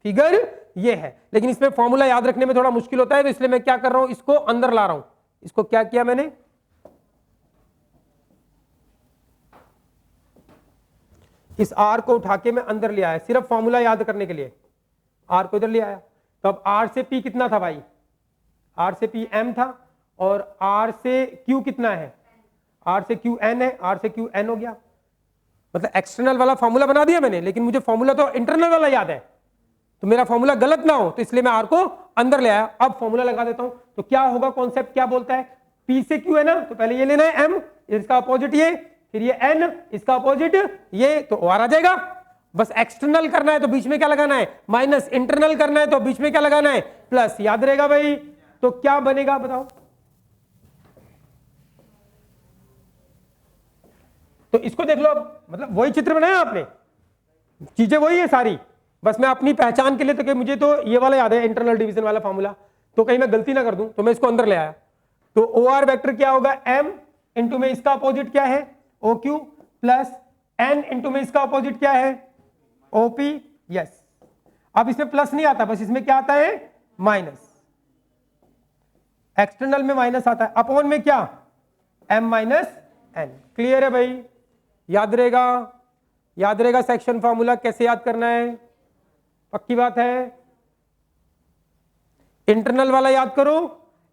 फिगर ये है, लेकिन इसमें फॉर्मूला याद रखने में थोड़ा मुश्किल होता है, तो इसलिए मैं क्या कर रहा हूं, इसको अंदर ला रहा हूं। इसको क्या किया मैंने, इस आर को उठा के मैं अंदर ले आया, सिर्फ फॉर्मूला याद करने के लिए आर को इधर ले आया। तो अब आर से पी कितना था भाई, आर से पी एम था, और आर से क्यू कितना है, आर से क्यू एन है, आर से क्यू एन हो गया। मतलब एक्सटर्नल वाला फॉर्मूला बना दिया मैंने, लेकिन मुझे फॉर्मूला तो इंटरनल वाला याद है, तो मेरा फॉर्मूला गलत ना हो, तो इसलिए मैं आर को अंदर ले आया। अब फॉर्मूला लगा देता हूं, तो क्या होगा, कॉन्सेप्ट क्या बोलता है, पी से क्यू है ना, तो पहले ये लेना है एम, इसका अपोजिट ये, फिर ये एन, इसका अपोजिट ये, तो आर आ जाएगा। बस एक्सटर्नल करना है तो बीच में क्या लगाना है, माइनस, इंटरनल करना है तो बीच में क्या लगाना है, प्लस। याद रहेगा भाई, तो क्या बनेगा बताओ, तो इसको देख लो, मतलब वही चित्र बनाया आपने, चीजें वही है सारी, बस मैं अपनी पहचान के लिए, तो कि मुझे तो ये वाला याद है इंटरनल डिवीजन वाला फॉर्मूला, तो कहीं मैं गलती ना कर दूं, तो मैं इसको अंदर ले आया। तो ओ आर वेक्टर क्या होगा, एम इंटू में इसका अपोजिट क्या है, o q, plus n into में इसका अपोजिट क्या है, ओपी। यस, अब इसमें प्लस नहीं आता, बस इसमें क्या आता है, माइनस। एक्सटर्नल में माइनस आता है, अपॉन में क्या, एम माइनस एन। क्लियर है भाई, याद रहेगा, याद रहेगा सेक्शन फॉर्मूला कैसे याद करना है, पक्की बात है। इंटरनल वाला याद करो,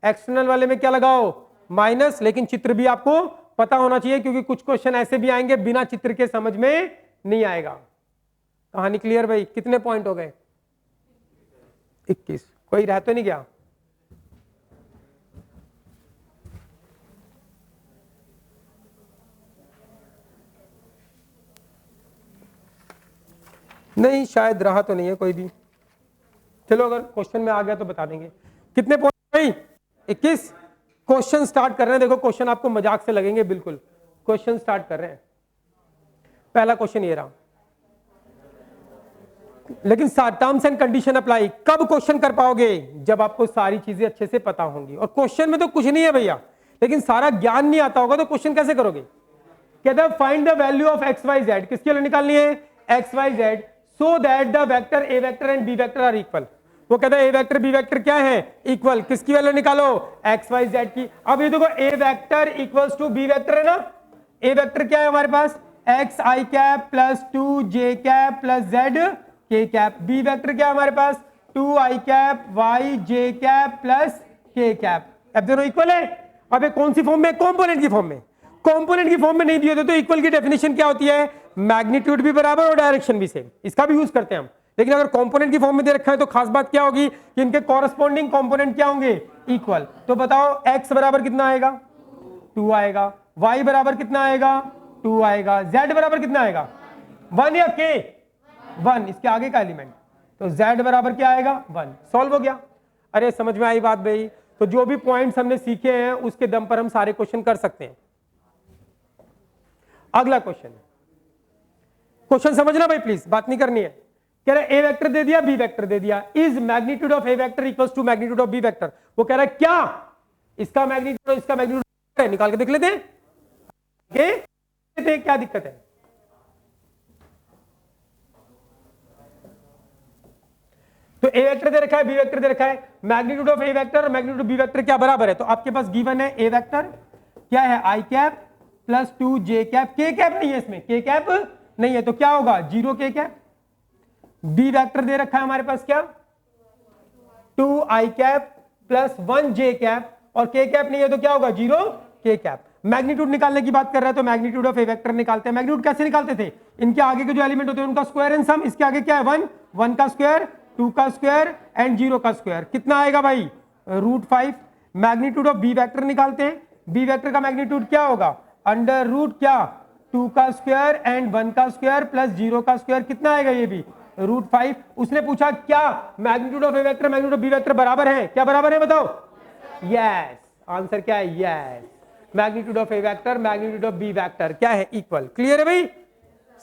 एक्सटर्नल वाले में क्या लगाओ, माइनस, लेकिन चित्र भी आपको पता होना चाहिए, क्योंकि कुछ क्वेश्चन ऐसे भी आएंगे बिना चित्र के समझ में नहीं आएगा। कहानी क्लियर भाई, कितने पॉइंट हो गए, 21, कोई रह तो नहीं गया। नहीं, शायद रहा तो नहीं है कोई भी, चलो अगर क्वेश्चन में आ गया तो बता देंगे। कितने पॉइंट भाई, 21। क्वेश्चन स्टार्ट कर रहे हैं, देखो क्वेश्चन आपको मजाक से लगेंगे, बिल्कुल क्वेश्चन स्टार्ट कर रहे हैं। पहला क्वेश्चन ये रहा, लेकिन टर्म्स एंड कंडीशन अप्लाई कब क्वेश्चन कर पाओगे, जब आपको सारी चीजें अच्छे से पता होंगी। और क्वेश्चन में तो कुछ नहीं है भैया, लेकिन सारा ज्ञान नहीं आता होगा तो क्वेश्चन कैसे करोगे। कहता है find the value of x y z, किसके लिए निकालनी है, x y z, so that the vector A vector and B vector are equal. वो कहता है ए वेक्टर बी वेक्टर क्या है, इक्वल, किसकी वैल्यू निकालो, एक्स वाई जेड की। अब ये देखो A vector equals to B vector है ना, ए वेक्टर क्या है हमारे पास, X I cap plus 2 J cap plus Z K cap. B vector क्या है हमारे पास, 2 I cap Y J cap plus K cap. अब दोनों इक्वल है। अब ये कौन सी फॉर्म में, कंपोनेंट की फॉर्म में। कंपोनेंट की फॉर्म में नहीं दिए तो इक्वल की डेफिनेशन क्या होती है, मैग्नीट्यूड भी बराबर और डायरेक्शन भी सेम, इसका भी यूज करते हैं हम। लेकिन अगर कंपोनेंट की फॉर्म में दे रखा है तो खास बात क्या होगी कि इनके कॉरेस्पॉन्डिंग कंपोनेंट क्या होंगे, इक्वल। तो बताओ x बराबर कितना आएगा, 2 आएगा, y बराबर कितना आएगा, 2 आएगा, z बराबर कितना आएगा, 1 या k, 1, इसके आगे का एलिमेंट, तो z बराबर क्या आएगा, 1। सॉल्व हो गया। अरे समझ में आई बात भाई। तो जो भी पॉइंट्स हमने सीखे हैं उसके दम पर हम सारे क्वेश्चन कर सकते हैं। अगला क्वेश्चन, क्वेश्चन समझना भाई प्लीज, बात नहीं करनी है। कह रहा है ए वेक्टर दे दिया, बी वेक्टर दे दिया, is magnitude of A vector equals to magnitude of b vector. वो कह रहा है क्या इसका मैग्नीट्यूड और इसका मैग्नीट्यूड है, निकाल के देख लेते हैं, क्या दिक्कत है। तो ए वेक्टर दे रखा है, बी वेक्टर दे रखा है, मैग्नीट्यूड ऑफ ए वेक्टर और मैग्नीट्यूड ऑफ बी वेक्टर क्या बराबर है। तो आपके पास गिवन है ए वेक्टर क्या है, आई कैप प्लस 2 जे कैप, के कैप नहीं है इसमें, के कैप नहीं है, तो क्या होगा, 0 के कैप। बी वेक्टर दे रखा है हमारे पास क्या, 2 I cap plus 1 J cap, और के कैप नहीं है तो क्या होगा, 0 के कैप। मैग्नीट्यूड निकालने की बात कर रहा है तो मैग्नीट्यूड ऑफ ए वेक्टर निकालते हैं। मैग्नीट्यूड कैसे निकालते थे, इनके आगे के जो एलिमेंट होते हैं उनका स्क्वायर एंड सम, इसके आगे क्या है 1, 1 का स्क्वायर, 2 का स्क्वायर एंड 0 का स्क्वायर, कितना आएगा भाई, √5। मैग्नीट्यूड ऑफ बी वेक्टर निकालते हैं, बी वेक्टर का मैग्नीट्यूड क्या होगा, अंडर रूट क्या, 2 का स्क्वायर एंड 1 का स्क्वायर प्लस 0 का स्क्वायर, कितना आएगा ये भी, √5। उसने पूछा क्या magnitude of A vector magnitude of b vector बराबर है, क्या बराबर है बताओ, यस। आंसर क्या है, yes. Magnitude of A vector magnitude of b vector क्या है, इक्वल। क्लियर है भाई,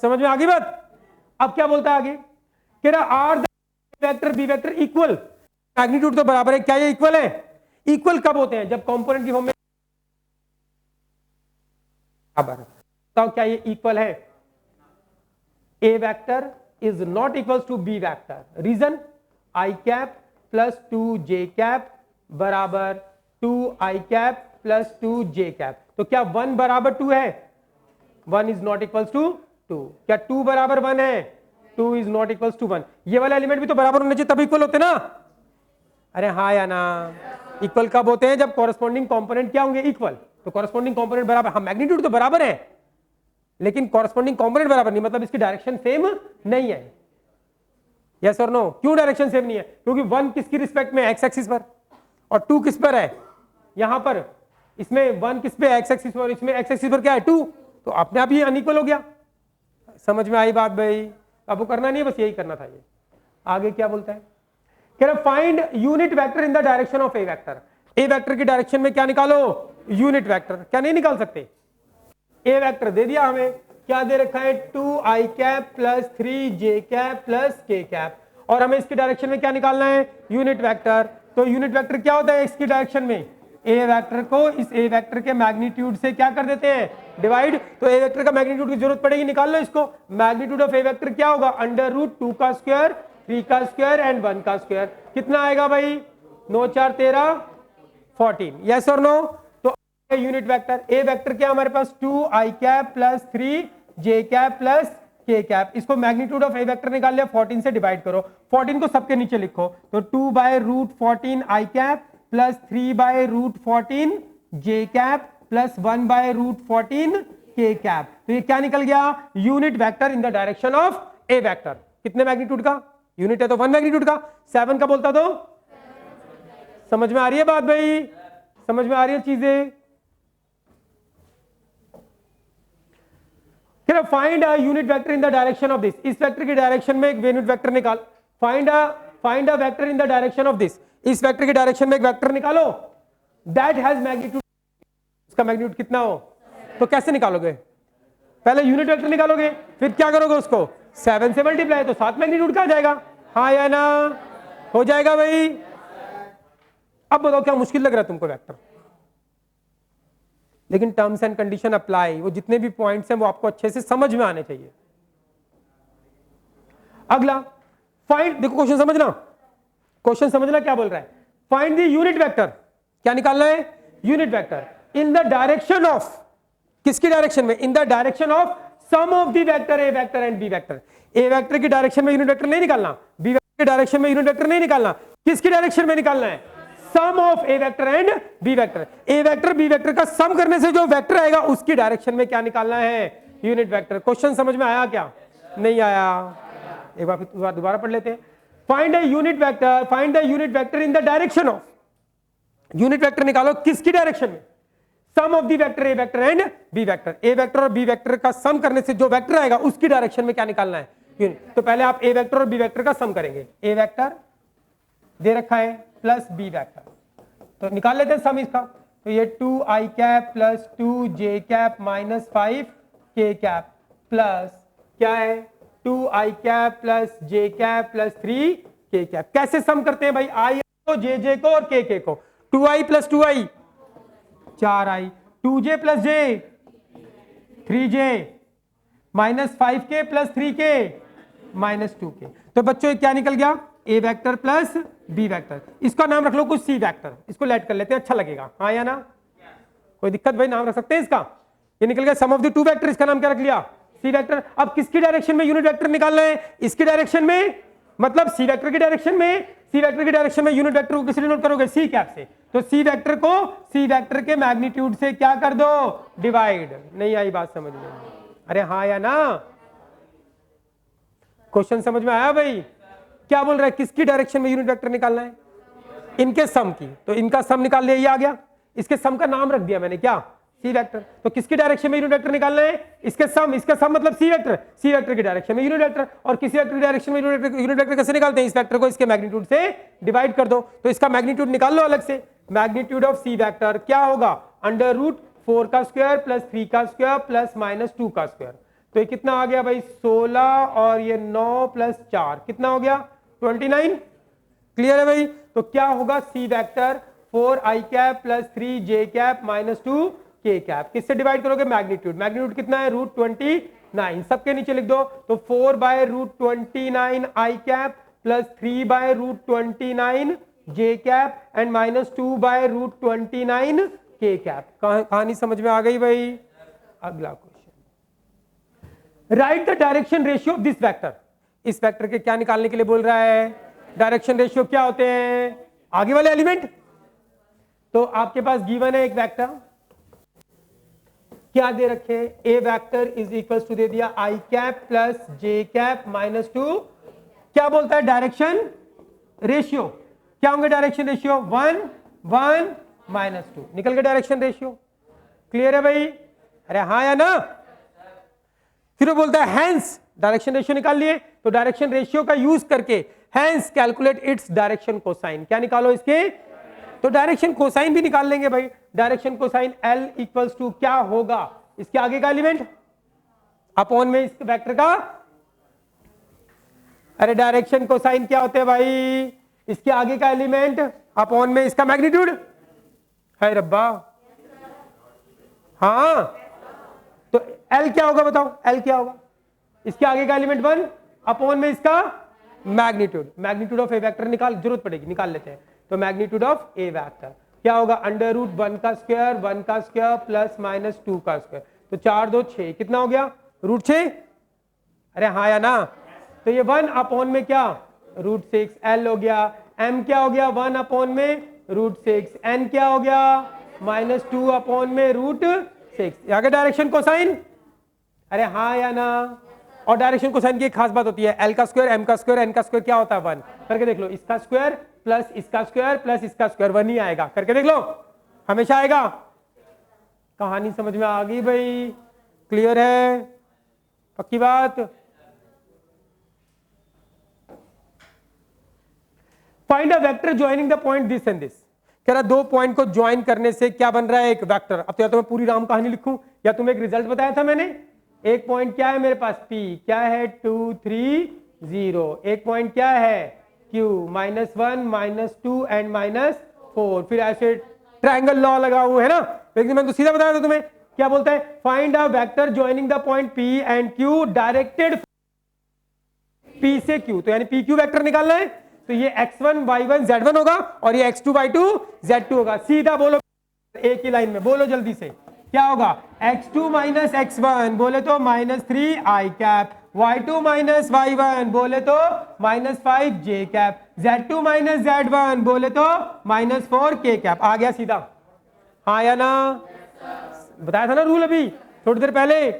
समझ में आ गई बात। अब क्या बोलता है आगे, कह रहा r vector B vector equal, magnitude तो बराबर है, क्या ये इक्वल है। इक्वल कब होते हैं, जब कंपोनेंट की फॉर्म में बराबर। तो क्या ये इक्वल है, A vector is not equals to B vector. Reason, I cap plus 2j cap बराबर 2i cap plus 2j cap. तो क्या 1 बराबर 2 है? 1 इज नॉट इक्वल्स टू 2। क्या 2 बराबर 1 है? 2 इज नॉट इक्वल्स टू 1। ये वाला एलिमेंट भी तो बराबर होने चाहिए तब इक्वल होते ना। अरे हाँ या ना? इक्वल कब होते हैं? जब कॉरेस्पॉन्डिंग कंपोनेंट क्या होंगे? इक्वल। तो कॉरेस्पॉन्डिंग कंपोनेंट बराबर, हाँ मैग्नीट्यूड तो बराबर है लेकिन कॉरेस्पॉन्डिंग कंपोनेंट बराबर नहीं, मतलब इसकी डायरेक्शन सेम नहीं है। यस और नो? क्यों डायरेक्शन सेम नहीं है? क्योंकि 1 किसकी रिस्पेक्ट में? एक्स एक्सिस पर, और 2 किस पर है? यहां पर। इसमें 1 किस पे? एक्स एक्सिस पर, इसमें एक्स एक्सिस पर क्या है? 2। तो अपने आप ही अनइक्वल हो गया। समझ में आई बात भाई? अब वो करना नहीं है, बस यही करना था। ये आगे क्या बोलता है? कह रहा find unit vector in the direction of A vector. A vector की डायरेक्शन में क्या निकालो? Unit vector. क्या नहीं निकाल सकते? ए वेक्टर दे दिया हमें, क्या दे रखा है? 2i cap plus 3j cap plus k cap, और हमें इसकी डायरेक्शन में क्या निकालना है? Unit vector. तो यूनिट वेक्टर क्या होता है इसकी डायरेक्शन में? ए वेक्टर को इस ए वेक्टर के मैग्नीट्यूड से क्या कर देते हैं? डिवाइड। तो ए वेक्टर का मैग्नीट्यूड की जरूरत पड़ेगी, निकाल लो इसको। मैग्नीट्यूड ऑफ ए वेक्टर क्या होगा? अंडर रूट 2 का स्क्वायर, 3 का स्क्वायर एंड 1 का स्क्वायर। कितना आएगा भाई? 9 4 13 14। यस और नो? तो यूनिट वेक्टर ए वेक्टर क्या हमारे पास? 2i cap plus 3j cap plus k cap. इसको मैग्नीट्यूड ऑफ ए वेक्टर निकाल लिया, 14 से डिवाइड करो। 14 को सबके नीचे लिखो, तो 2 by root 14 i cap plus 3 by root 14 j cap plus 1 by root 14 k cap. तो ये क्या निकल गया? Unit vector in the direction of A vector. कितने मैग्नीट्यूड का? यूनिट है तो 1 मैग्नीट्यूड का। 7 का बोलता तो? समझ में आ रही है बात भाई? समझ में आ रही है चीजें? Find a unit vector in the direction of this. इस वेक्टर की डायरेक्शन में एक यूनिट वेक्टर निकाल। Find a vector in the direction of this. इस वेक्टर की डायरेक्शन में एक वेक्टर निकालो दैट हैज मैग्नीट्यूड। उसका मैग्नीट्यूड कितना हो? तो कैसे निकालोगे? पहले यूनिट वेक्टर निकालोगे, फिर क्या करोगे? उसको 7 से मल्टीप्लाई, तो 7 मैग्नीट्यूड का आ जाएगा। हाँ या ना? हो जाएगा भाई? अब बताओ क्या मुश्किल लग रहा है तुमको वेक्टर? लेकिन टर्म्स एंड कंडीशन अप्लाई, वो जितने भी पॉइंट्स हैं वो आपको अच्छे से समझ में आने चाहिए। अगला फाइंड, देखो क्वेश्चन समझना, क्वेश्चन समझना क्या बोल रहा है। Find the unit vector. क्या निकालना है? Unit vector in the direction of, किसकी डायरेक्शन में? In the direction of sum of the vector A vector and B vector. A vector की डायरेक्शन में यूनिट वेक्टर नहीं निकालना, बी वेक्टर की डायरेक्शन में यूनिट वेक्टर नहीं निकालना। किसकी डायरेक्शन में निकालना है? Sum of A vector and B vector. A vector B vector का सम करने से जो वेक्टर आएगा उसकी डायरेक्शन में क्या निकालना है? Unit vector. क्वेश्चन समझ में आया क्या? नहीं आया? एक बार दोबारा पढ़ लेते हैं। Find a unit vector, find the unit vector in the direction of, unit vector निकालो किसकी डायरेक्शन में? Sum of the vector A vector and B vector. A vector और बी वेक्टर का सम करने से जो वेक्टर आएगा उसकी डायरेक्शन में क्या निकालना है? यूनिट। तो पहले आप ए वेक्टर और बी वेक्टर का सम करेंगे। ए वेक्टर दे रखा है प्लस बी वेक्टर, तो निकाल लेते हैं सम इसका। तो ये 2i cap plus 2j cap minus 5k cap plus क्या है? 2i cap plus j cap plus 3k cap. कैसे सम करते हैं भाई? i को, jj को और k को। 2i plus 2i 4i, 2j plus j 3j minus 5k plus 3k minus 2k। तो बच्चों ये क्या निकल गया? ए वेक्टर प्लस बी वेक्टर। इसका नाम रख लो कुछ सी वेक्टर, इसको लेट कर लेते हैं, अच्छा लगेगा। हाँ या ना? कोई दिक्कत भाई? नाम रख सकते हैं इसका। ये निकल गया सम ऑफ द टू वेक्टर, इसका नाम क्या रख लिया? C vector. अब किसकी डायरेक्शन में यूनिट वेक्टर निकालना है? इसकी डायरेक्शन में, मतलब सी वेक्टर की डायरेक्शन में। सी वेक्टर की डायरेक्शन में यूनिट वेक्टर को किससे डिनोट करोगे? सी कैप से। तो सी वेक्टर को सी वेक्टर के मैग्नीट्यूड से क्या कर दो? डिवाइड। नहीं आई बात समझ में? अरे हाँ या ना? क्वेश्चन समझ में आया भाई? क्या बोल रहा है? किसकी डायरेक्शन में यूनिट वेक्टर निकालना है? इनके सम की। तो इनका सम निकाल लिया, ये आ गया। इसके सम का नाम रख दिया मैंने, क्या? C vector. तो किसकी डायरेक्शन में यूनिट वेक्टर निकालना है? इसके सम। इसका सम मतलब सी वेक्टर। सी वेक्टर की डायरेक्शन में यूनिट वेक्टर। और किसी वेक्टर की डायरेक्शन में यूनिट वेक्टर कैसे निकालते हैं? इस वेक्टर को इसके मैग्नीट्यूड से डिवाइड कर दो। तो इसका मैग्नीट्यूड निकाल लो अलग से। मैग्नीट्यूड ऑफ सी वेक्टर क्या होगा? अंडर रूट 4 का स्क्वायर प्लस 3 का स्क्वायर प्लस माइनस 2 का स्क्वायर। तो ये कितना आ गया भाई? 16 और ये 9 प्लस 4 कितना हो गया? 29। क्लियर है भाई? तो क्या होगा? C vector 4i cap plus 3j cap minus 2k cap. किससे डिवाइड करोगे? मैग्नीट्यूड। मैग्नीट्यूड कितना है? रूट 20 9, सबके नीचे लिख दो। तो 4/√29 i cap plus 3/√29 j cap and minus 2/√29 k cap. कहानी समझ में आ गई भाई? अगला question, right the direction ratio of this vector. इस वेक्टर के क्या निकालने के लिए बोल रहा है? डायरेक्शन रेशियो क्या होते हैं? आगे वाले एलिमेंट। तो आपके पास गिवन है एक वेक्टर, क्या दे रखे? ए वेक्टर इज इक्वल्स टू दे दिया आई कैप प्लस जे कैप माइनस 2। क्या बोलता है? Direction ratio. क्या होंगे डायरेक्शन रेशियो? 1 1 माइनस 2। निकल गया डायरेक्शन रेशियो। क्लियर है भाई? अरे हाँ या ना? फिर वो बोलता है हैंस, डायरेक्शन रेशियो निकाल लिए, तो डायरेक्शन रेशियो का यूज करके hence calculate its direction cosine. क्या निकालो इसके? तो डायरेक्शन कोसाइन भी निकाल लेंगे भाई। Direction cosine L equals to क्या होगा? इसके आगे का एलिमेंट अपॉन में इस वेक्टर का। अरे डायरेक्शन कोसाइन क्या होते हैं भाई? इसके आगे का एलिमेंट अपॉन में इसका मैग्नीट्यूड है रब्बा। हाँ, तो L क्या होगा बताओ? L क्या होगा? इसके आगे का एलिमेंट 1 अपॉन में इसका magnitude. Magnitude of A vector निकाल, जरूरत पड़ेगी, निकाल लेते हैं। तो मैग्नीट्यूड ऑफ ए वेक्टर क्या होगा? √1 का स्क्वायर 1 का स्क्वायर प्लस माइनस 2 का स्क्वायर। तो 4 2 6, कितना हो गया? √6। अरे हाँ या ना? तो ये 1 अपॉन में क्या? √6। L हो गया। M क्या हो गया? 1 अपॉन में √6। N क्या हो गया? माइनस 2 अपॉन में √6। आगे डायरेक्शन कोसाइन। अरे हाँ या ना? और डायरेक्शन कोसाइन की एक खास बात होती है, L का स्क्वायर M का स्क्वायर N का स्क्वायर क्या होता है? 1। करके देख लो, इसका स्क्वायर प्लस इसका स्क्वायर प्लस इसका स्क्वायर 1 ही आएगा। करके देख लो, हमेशा आएगा। कहानी समझ में आ गई भाई? क्लियर है? पक्की बात? Find a vector joining the point this and this. कह रहा दो पॉइंट को ज्वाइन करने से क्या बन रहा है? एक वेक्टर। अब तो या तो मैं पूरी राम कहानी लिखूं या तुम्हें एक रिजल्ट बताया था मैंने। एक पॉइंट क्या है मेरे पास? P क्या है? 2 3 0। एक पॉइंट क्या है? Q -1 -2 and -4। फिर ऐसे ट्रायंगल लॉ लगा हुआ है ना। लेकिन मैंने तो सीधा बताया था तुम्हें। क्या बोलता है? Find a vector joining the point P and Q directed P से Q। तो यानी PQ वेक्टर निकालना है। तो ये x1 y1 z1 होगा और ये x2 y2 z2 होगा। सीधा बोलो एक ही लाइन में, बोलो जल्दी से। क्या होगा? x2 माइनस x1 बोले तो -3 i cap, y2 minus y1 बोले तो -5 j cap, z2 minus z1 बोले तो -4 k कैप। आ गया सीधा? हाँ या ना? बताया था ना रूल अभी थोड़ी देर पहले।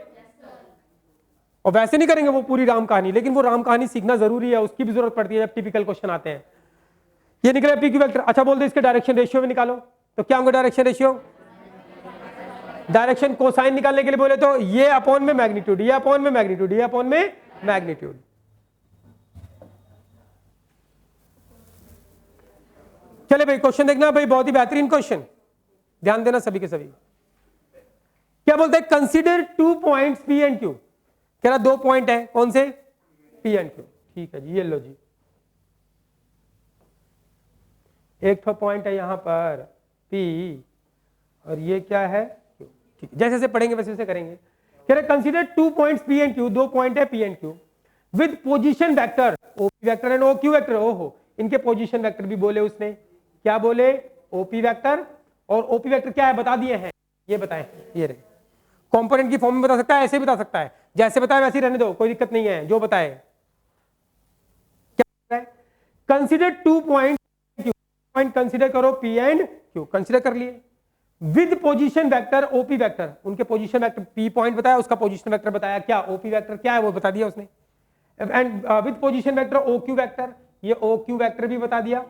और वैसे नहीं करेंगे वो पूरी राम कहानी, लेकिन वो राम कहानी सीखना जरूरी है, उसकी भी जरूरत पड़ती है जब टिपिकल क्वेश्चन आते हैं। ये निकला PQ वेक्टर। अच्छा बोल दो इसके डायरेक्शन रेशियो भी निकालो। तो क्या होगा डायरेक्शन रेशियो? डायरेक्शन कोसाइन निकालने के लिए बोले तो ये अपॉन में मैग्नीट्यूड, ये अपॉन में मैग्नीट्यूड, ये अपॉन में मैग्नीट्यूड। चले भाई क्वेश्चन देखना भाई, बहुत ही बेहतरीन क्वेश्चन, ध्यान देना सभी के सभी। क्या बोलते हैं? Consider 2 points P and Q। कह रहा 2 पॉइंट है, कौन से? P and Q। ठीक है जी, ये लो जी। एक तो पॉइंट है यहां पर P और ये क्या है? Q। ठीक है, जैसे जैसे पढ़ेंगे वैसे वैसे करेंगे। कह रहा consider 2 points P and Q। 2 point है P and Q with position vector OP vector and OQ vector. ओहो, इनके पोजीशन वेक्टर भी बोले उसने। क्या बोले? OP vector. और OP वेक्टर क्या है बता दिए हैं, ये बताएं। ये रहे कंपोनेंट की फॉर्म में बता सकता है, ऐसे बता सकता है, जैसे बताया वैसे ही रहने दो, कोई दिक्कत नहीं है, जो बताए। क्या है? कंसीडर 2 पॉइंट पॉइंट कंसीडर करो P एंड Q। कंसीडर कर लिए with position vector OP vector. उनके पोजीशन वेक्टर P पॉइंट बताया, उसका पोजीशन वेक्टर बताया। क्या OP वेक्टर क्या है वो बता दिया उसने। And with position vector OQ vector, ये OQ वेक्टर भी बता दिया।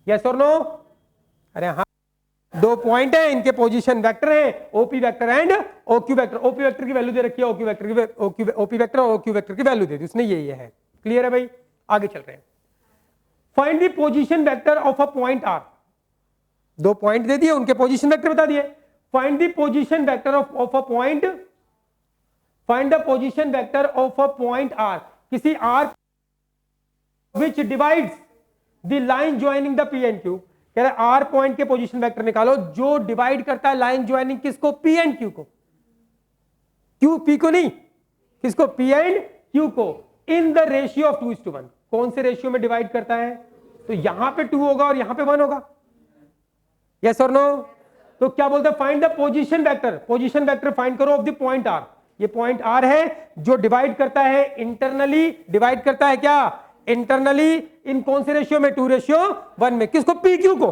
यस और नो? अरे हाँ, 2 पॉइंट है, इनके पोजीशन वेक्टर है OP vector and OQ vector. OP vector की वैल्यू दे रखी है, OP वेक्टर की OP वेक्टर और OQ वेक्टर की वैल्यू दे दी उसने, ये है। क्लियर है भाई? आगे चल रहे हैं। Find the position vector of a point R। 2 point दे दिए, उनके पोजीशन वेक्टर बता दिए। Find the position vector of a point, find the position vector of a point R किसी R which divides the line joining the P and Q। कह रहा है R point के पोजीशन वेक्टर निकालो जो divide करता है लाइन ज्वाइनिंग किसको? P एंड Q को। क्यू पी को नहीं, किसको, पी एंड क्यू को इन द रेशियो ऑफ 2:1। कौन से रेशियो में डिवाइड करता है, तो यहां पे 2 होगा और यहां पे 1 होगा, यस और नो। तो क्या बोलते हैं, find the position vector, position vector find करो ऑफ द पॉइंट आर। ये पॉइंट आर है जो डिवाइड करता है इंटरनली, डिवाइड करता है क्या, इंटरनली इन कौन से रेशियो में, 2:1 में। किसको, पी क्यू को,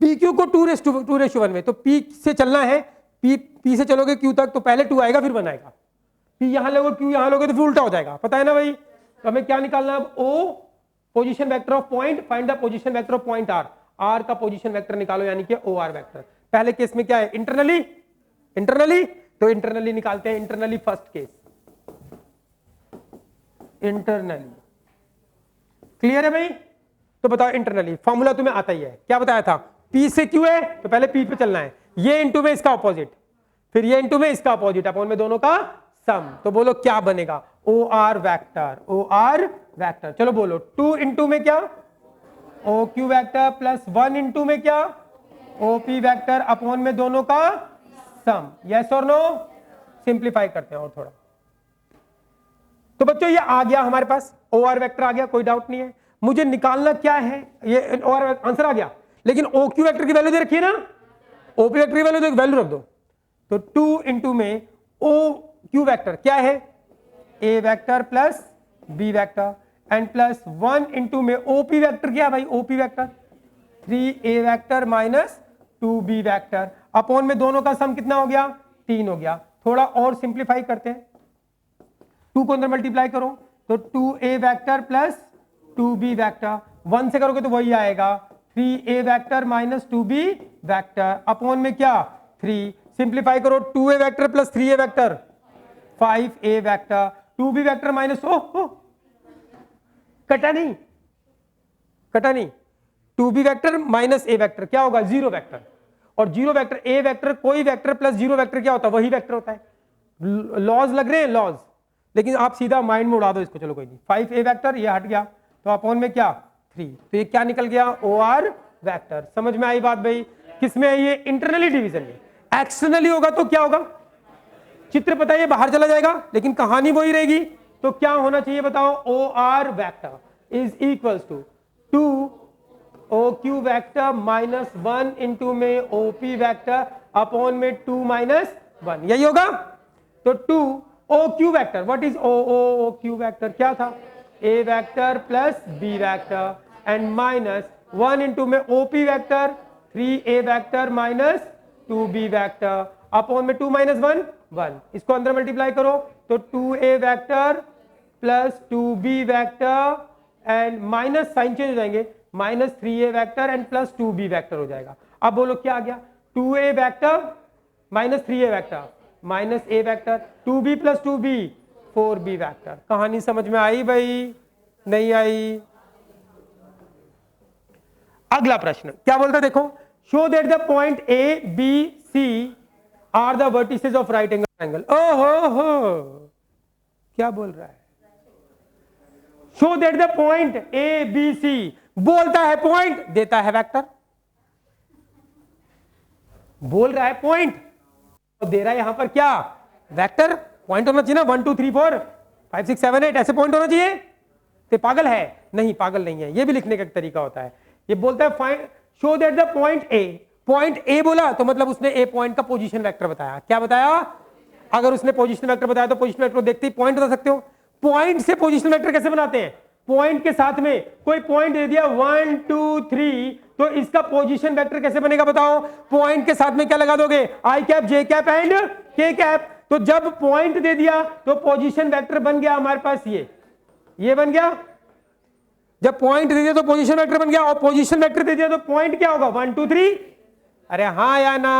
पी क्यू को 2:1 में। तो पी से चलना है, पी से चलोगे क्यू तक तो पहले 2 आएगा फिर 1 आएगा, पी यहां लोगे क्यू यहां लोगे तो फिर उल्टा हो जाएगा, पता है ना भाई। तो हमें क्या निकालना है अब, O position vector of point, find the position vector of point R, R का पोजीशन वेक्टर निकालो यानी कि ओ आर वेक्टर। पहले केस में क्या है, इंटरनली, इंटरनली, तो इंटरनली निकालते हैं, internally first case, internally, clear है भाई। तो बताओ इंटरनली, फॉर्मूला तुम्हें आता ही है, क्या बताया था, पी से क्यू है तो पहले पी पे चलना है, ये इंटू में इसका अपोजिट, फिर ये इंटू में इसका अपोजिट, अपॉन में दोनों का सम। तो बोलो क्या बनेगा, o are vector, o are vector. चलो बोलो 2 इंटू में क्या, o Q vector plus 1 into में क्या, ओ पी वेक्टर, अपॉन में दोनों का सम, यस और नो। सिंप्लीफाई करते हैं और थोड़ा, तो बच्चों ये आ गया हमारे पास, ओ आर वेक्टर आ गया, कोई डाउट नहीं है। मुझे निकालना क्या है, ये और आंसर आ गया, लेकिन ओ क्यू वेक्टर की वैल्यू दे रखी है ना, ओ पी वेक्टर की वैल्यू रख दो। तो 2 इंटू में ओ क्यू वेक्टर क्या है, A vector plus B vector, and plus 1 into में ओ पी वेक्टर क्या है भाई, O P vector 3a vector minus 2b vector, upon में दोनों का सम कितना हो गया, 3 हो गया। थोड़ा और सिंप्लीफाई करते हैं, 2 को अंदर मल्टीप्लाई करो तो 2a vector plus 2b vector, 1 से करोगे तो वही आएगा, 3a vector minus 2b vector, upon में क्या 3, सिंप्लीफाई करो 2a vector plus 3a vector 5a vector, 2b vector minus कटा नहीं, कटा नहीं, 2b vector minus a vector क्या होगा, 0 वेक्टर, और 0 वेक्टर a वेक्टर, कोई वेक्टर प्लस 0 वेक्टर क्या होता है, वही वेक्टर होता है। लॉज लग रहे हैं लॉज, लेकिन आप सीधा माइंड में उड़ा दो इसको, चलो कोई नहीं। 5a वेक्टर ये हट गया तो अपॉन में क्या 3, तो ये क्या निकल गया, ओ आर वेक्टर। समझ में आई बात भाई, किसमें है ये, इंटरनली डिवीजन में। एक्सटर्नली होगा तो क्या होगा, चित्र पता है बाहर चला जाएगा, लेकिन कहानी वही रहेगी। तो क्या होना चाहिए बताओ, o are vector is equals to 2 O Q vector minus 1 into में ओ पी वेक्टर अपॉन में 2 माइनस 1, यही होगा। तो 2 O Q vector, what is O Q vector, क्या था, A vector plus B vector, and minus 1 into में O P vector 3a vector minus 2b vector, upon में 2 minus 1 1, इसको अंदर मल्टीप्लाई करो तो 2a vector plus 2b vector and minus sign change हो जाएंगे, minus 3a vector and plus 2b vector हो जाएगा। अब बोलो क्या आ गया, 2a vector minus 3a vector minus a vector, 2b plus 2b 4b vector. कहानी समझ में आई भाई, नहीं आई। अगला प्रश्न क्या बोलता है देखो, show that the point A B C are the vertices of right angle triangle. ओहो क्या बोल रहा है, show that the point A B C, बोलता है पॉइंट, देता है वेक्टर, बोल रहा है पॉइंट और दे रहा है यहां पर क्या, वेक्टर। पॉइंट होना चाहिए ना, 1 2 3 4 5 6 7 8 ऐसे पॉइंट होना चाहिए। तो पागल है, नहीं पागल नहीं है, ये भी लिखने का एक तरीका होता है। ये बोलता है find show that the point A, point A बोला तो मतलब उसने ए पॉइंट का पोजीशन वेक्टर बताया। क्या बताया, अगर उसने पोजीशन वेक्टर बताया तो पोजीशन वेक्टर देखते ही पॉइंट बता सकते हो। पॉइंट से पोजीशन वेक्टर कैसे बनाते हैं, पॉइंट के साथ में कोई पॉइंट दे दिया 1 2 3, तो इसका पोजीशन वेक्टर कैसे बनेगा बताओ, पॉइंट के साथ में क्या लगा दोगे, आई cap J cap and k cap. तो जब पॉइंट दे दिया तो पोजीशन वेक्टर बन गया हमारे पास ये बन गया। जब पॉइंट दे दिया तो पोजीशन वेक्टर बन गया, और पोजीशन वेक्टर दे दिया तो पॉइंट क्या होगा 1 2 3। अरे हाँ या ना,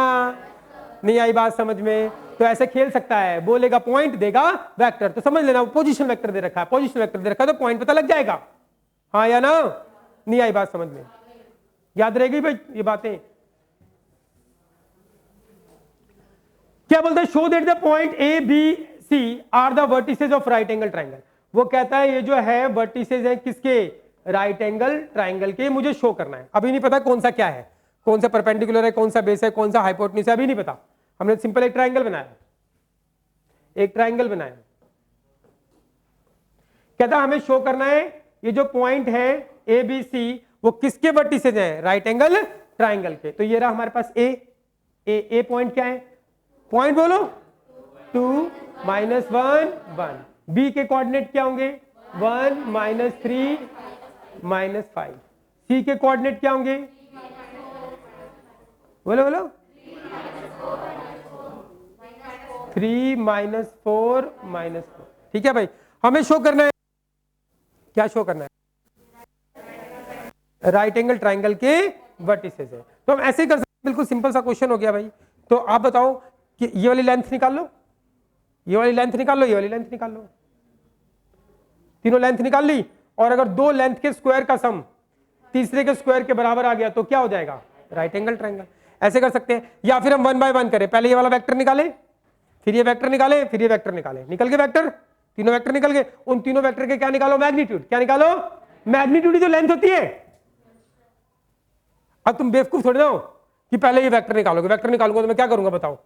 नहीं आई बात समझ में। तो ऐसे खेल सकता है, बोलेगा पॉइंट देगा वेक्टर, तो समझ लेना पोजीशन वेक्टर दे रखा है, पोजीशन वेक्टर दे रखा है तो पॉइंट पता लग जाएगा, हाँ या ना। नहीं आई बात समझ में, याद रहेगी भाई ये बातें। क्या बोलते हैं, show that the point A B C are the vertices of right angle triangle. वो कहता है ये जो है वर्टिसेस है किसके, राइट एंगल ट्रायंगल के, मुझे शो करना है। अभी नहीं पता कौन सा क्या है, कौन सा परपेंडिकुलर है, कौन सा बेस है, कौन सा हाइपोटेन्यूज है, अभी नहीं पता। हमने सिंपल एक ट्रायंगल बनाया, एक ट्राइंगल बनाया, कहता हमें शो करना है ये जो पॉइंट है ए बी सी वो किसके वर्टिसेज हैं, राइट एंगल ट्राइंगल के। तो ये रहा हमारे पास ए पॉइंट क्या है, पॉइंट बोलो 2 -1 1। बी के कोऑर्डिनेट क्या होंगे 1 -3 -5। सी के कोऑर्डिनेट क्या होंगे, बोलो बोलो 3 -4 -4। ठीक है भाई, हमें शो करना है, क्या शो करना है, राइट एंगल ट्राइंगल के वर्टिसेस है। तो हम ऐसे ही कर सकते हैं, बिल्कुल सिंपल सा क्वेश्चन हो गया भाई। तो आप बताओ कि ये वाली लेंथ निकाल लो, ये वाली लेंथ निकाल लो, ये वाली लेंथ निकाल लो, तीनों लेंथ निकाल ली, और अगर दो लेंथ के स्क्वायर का सम तीसरे के स्क्वायर के बराबर आ गया तो क्या हो जाएगा, राइट एंगल ट्राइंगल। ऐसे कर सकते हैं, या फिर हम 1 बाय 1 करें, पहले ये वाला वेक्टर निकाले, फिर ये वेक्टर निकाले, फिर ये वेक्टर निकाले, निकल गए वेक्टर, तीनों वेक्टर निकल गए। उन तीनों वेक्टर के क्या निकालो, मैग्नीट्यूड। क्या निकालो, मैग्नीट्यूड ही तो लेंथ होती है। अब तुम बेवकूफ थोड़ी ना हो कि पहले ये वेक्टर निकालोगे, वेक्टर निकालूंगा तो मैं क्या करूंगा बताओ,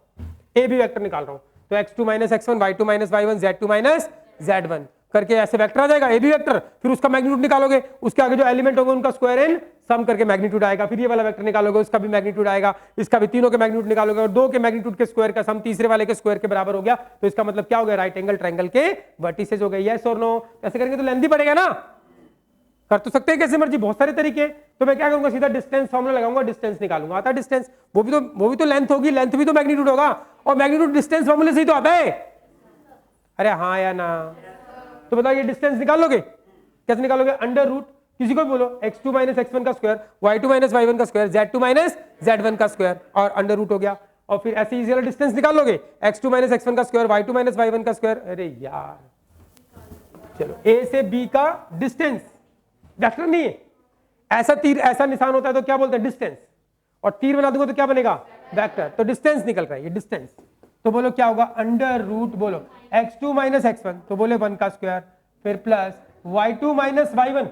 ए भी वेक्टर निकाल रहा हूं तो x2 - x1 y2 - y1 z2 - z1 करके ऐसे वेक्टर आ जाएगा, ए भी वेक्टर, फिर उसका मैग्नीट्यूड निकालोगे, उसके आगे जो एलिमेंट होंगे उनका स्क्वायर एन सम करके मैग्नीट्यूड आएगा, फिर ये वाला वेक्टर निकालोगे उसका भी मैग्नीट्यूड आएगा, इसका भी, तीनों के मैग्नीट्यूड निकालोगे और दो के मैग्नीट्यूड के स्क्वायर का सम तीसरे वाले के स्क्वायर के बराबर हो गया, तो इसका मतलब क्या हो गया, राइट एंगल ट्राइंगल के वर्टिसेस हो गए। यस और नो, ऐसे करेंगे तो लेंथी पड़ेगा ना, कर तो सकते हैं कैसे मर्जी, बहुत सारे तरीके। तो मैं क्या करूंगा, सीधा डिस्टेंस फॉर्मूला लगाऊंगा, डिस्टेंस निकालूंगा, आता है डिस्टेंस, वो भी तो लेंथ होगी, लेंथ भी तो मैग्नीट्यूड होगा, और मैग्नीट्यूड डिस्टेंस फॉर्मूले से ही तो आता है। अरे हाँ या ना, तो बताइए डिस्टेंस निकाल लोगे, कैसे निकालोगे, अंडर रूट, किसी को भी बोलो x2 - x1 का स्क्वायर, y2 - y1 का स्क्वायर, z2 - z1 का स्क्वायर, और अंडर रूट हो गया, और फिर ऐसे इजी वाला डिस्टेंस निकाल लोगे, x2 - x1 का स्क्वायर, y2 - y1 का स्क्वायर। अरे यार चलो, a से b का डिस्टेंस, वेक्टर नहीं है, ऐसा तीर ऐसा निशान होता है तो क्या बोलते हैं, डिस्टेंस, और तीर बना दूंगा तो क्या बनेगा, वेक्टर, तो डिस्टेंस निकल रहा है, ये डिस्टेंस। तो बोलो क्या होगा, अंडर रूट, बोलो x2 - x1, तो बोले 1 का स्क्वायर, फिर प्लस y2 - y1,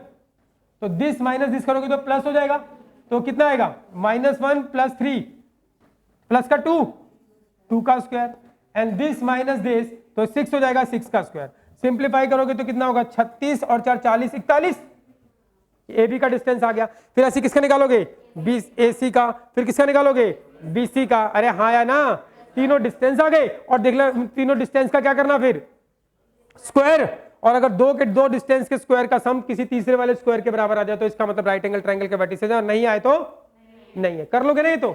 तो दिस माइनस दिस करोगे तो प्लस हो जाएगा, तो कितना आएगा, -1 + 3 प्लस का 2 का square, and this minus this, तो 6 हो जाएगा, 6 का स्क्वायर। सिंप्लीफाई करोगे तो कितना होगा, 36 और 4 40 41, ए बी का डिस्टेंस आ गया। फिर ऐसे किसका निकालोगे, बी ए सी का, फिर किसका निकालोगे, बी सी का। अरे हाँ या ना, तीनों डिस्टेंस आ गए, और देख लो तीनों डिस्टेंस का क्या करना, फिर स्क्वायर, और अगर दो डिस्टेंस के स्क्वायर का सम किसी तीसरे वाले स्क्वायर के बराबर आ जाए तो इसका मतलब राइट एंगल ट्राइंगल के वर्टिसेस है, और नहीं आए तो नहीं है। कर लोगे नहीं तो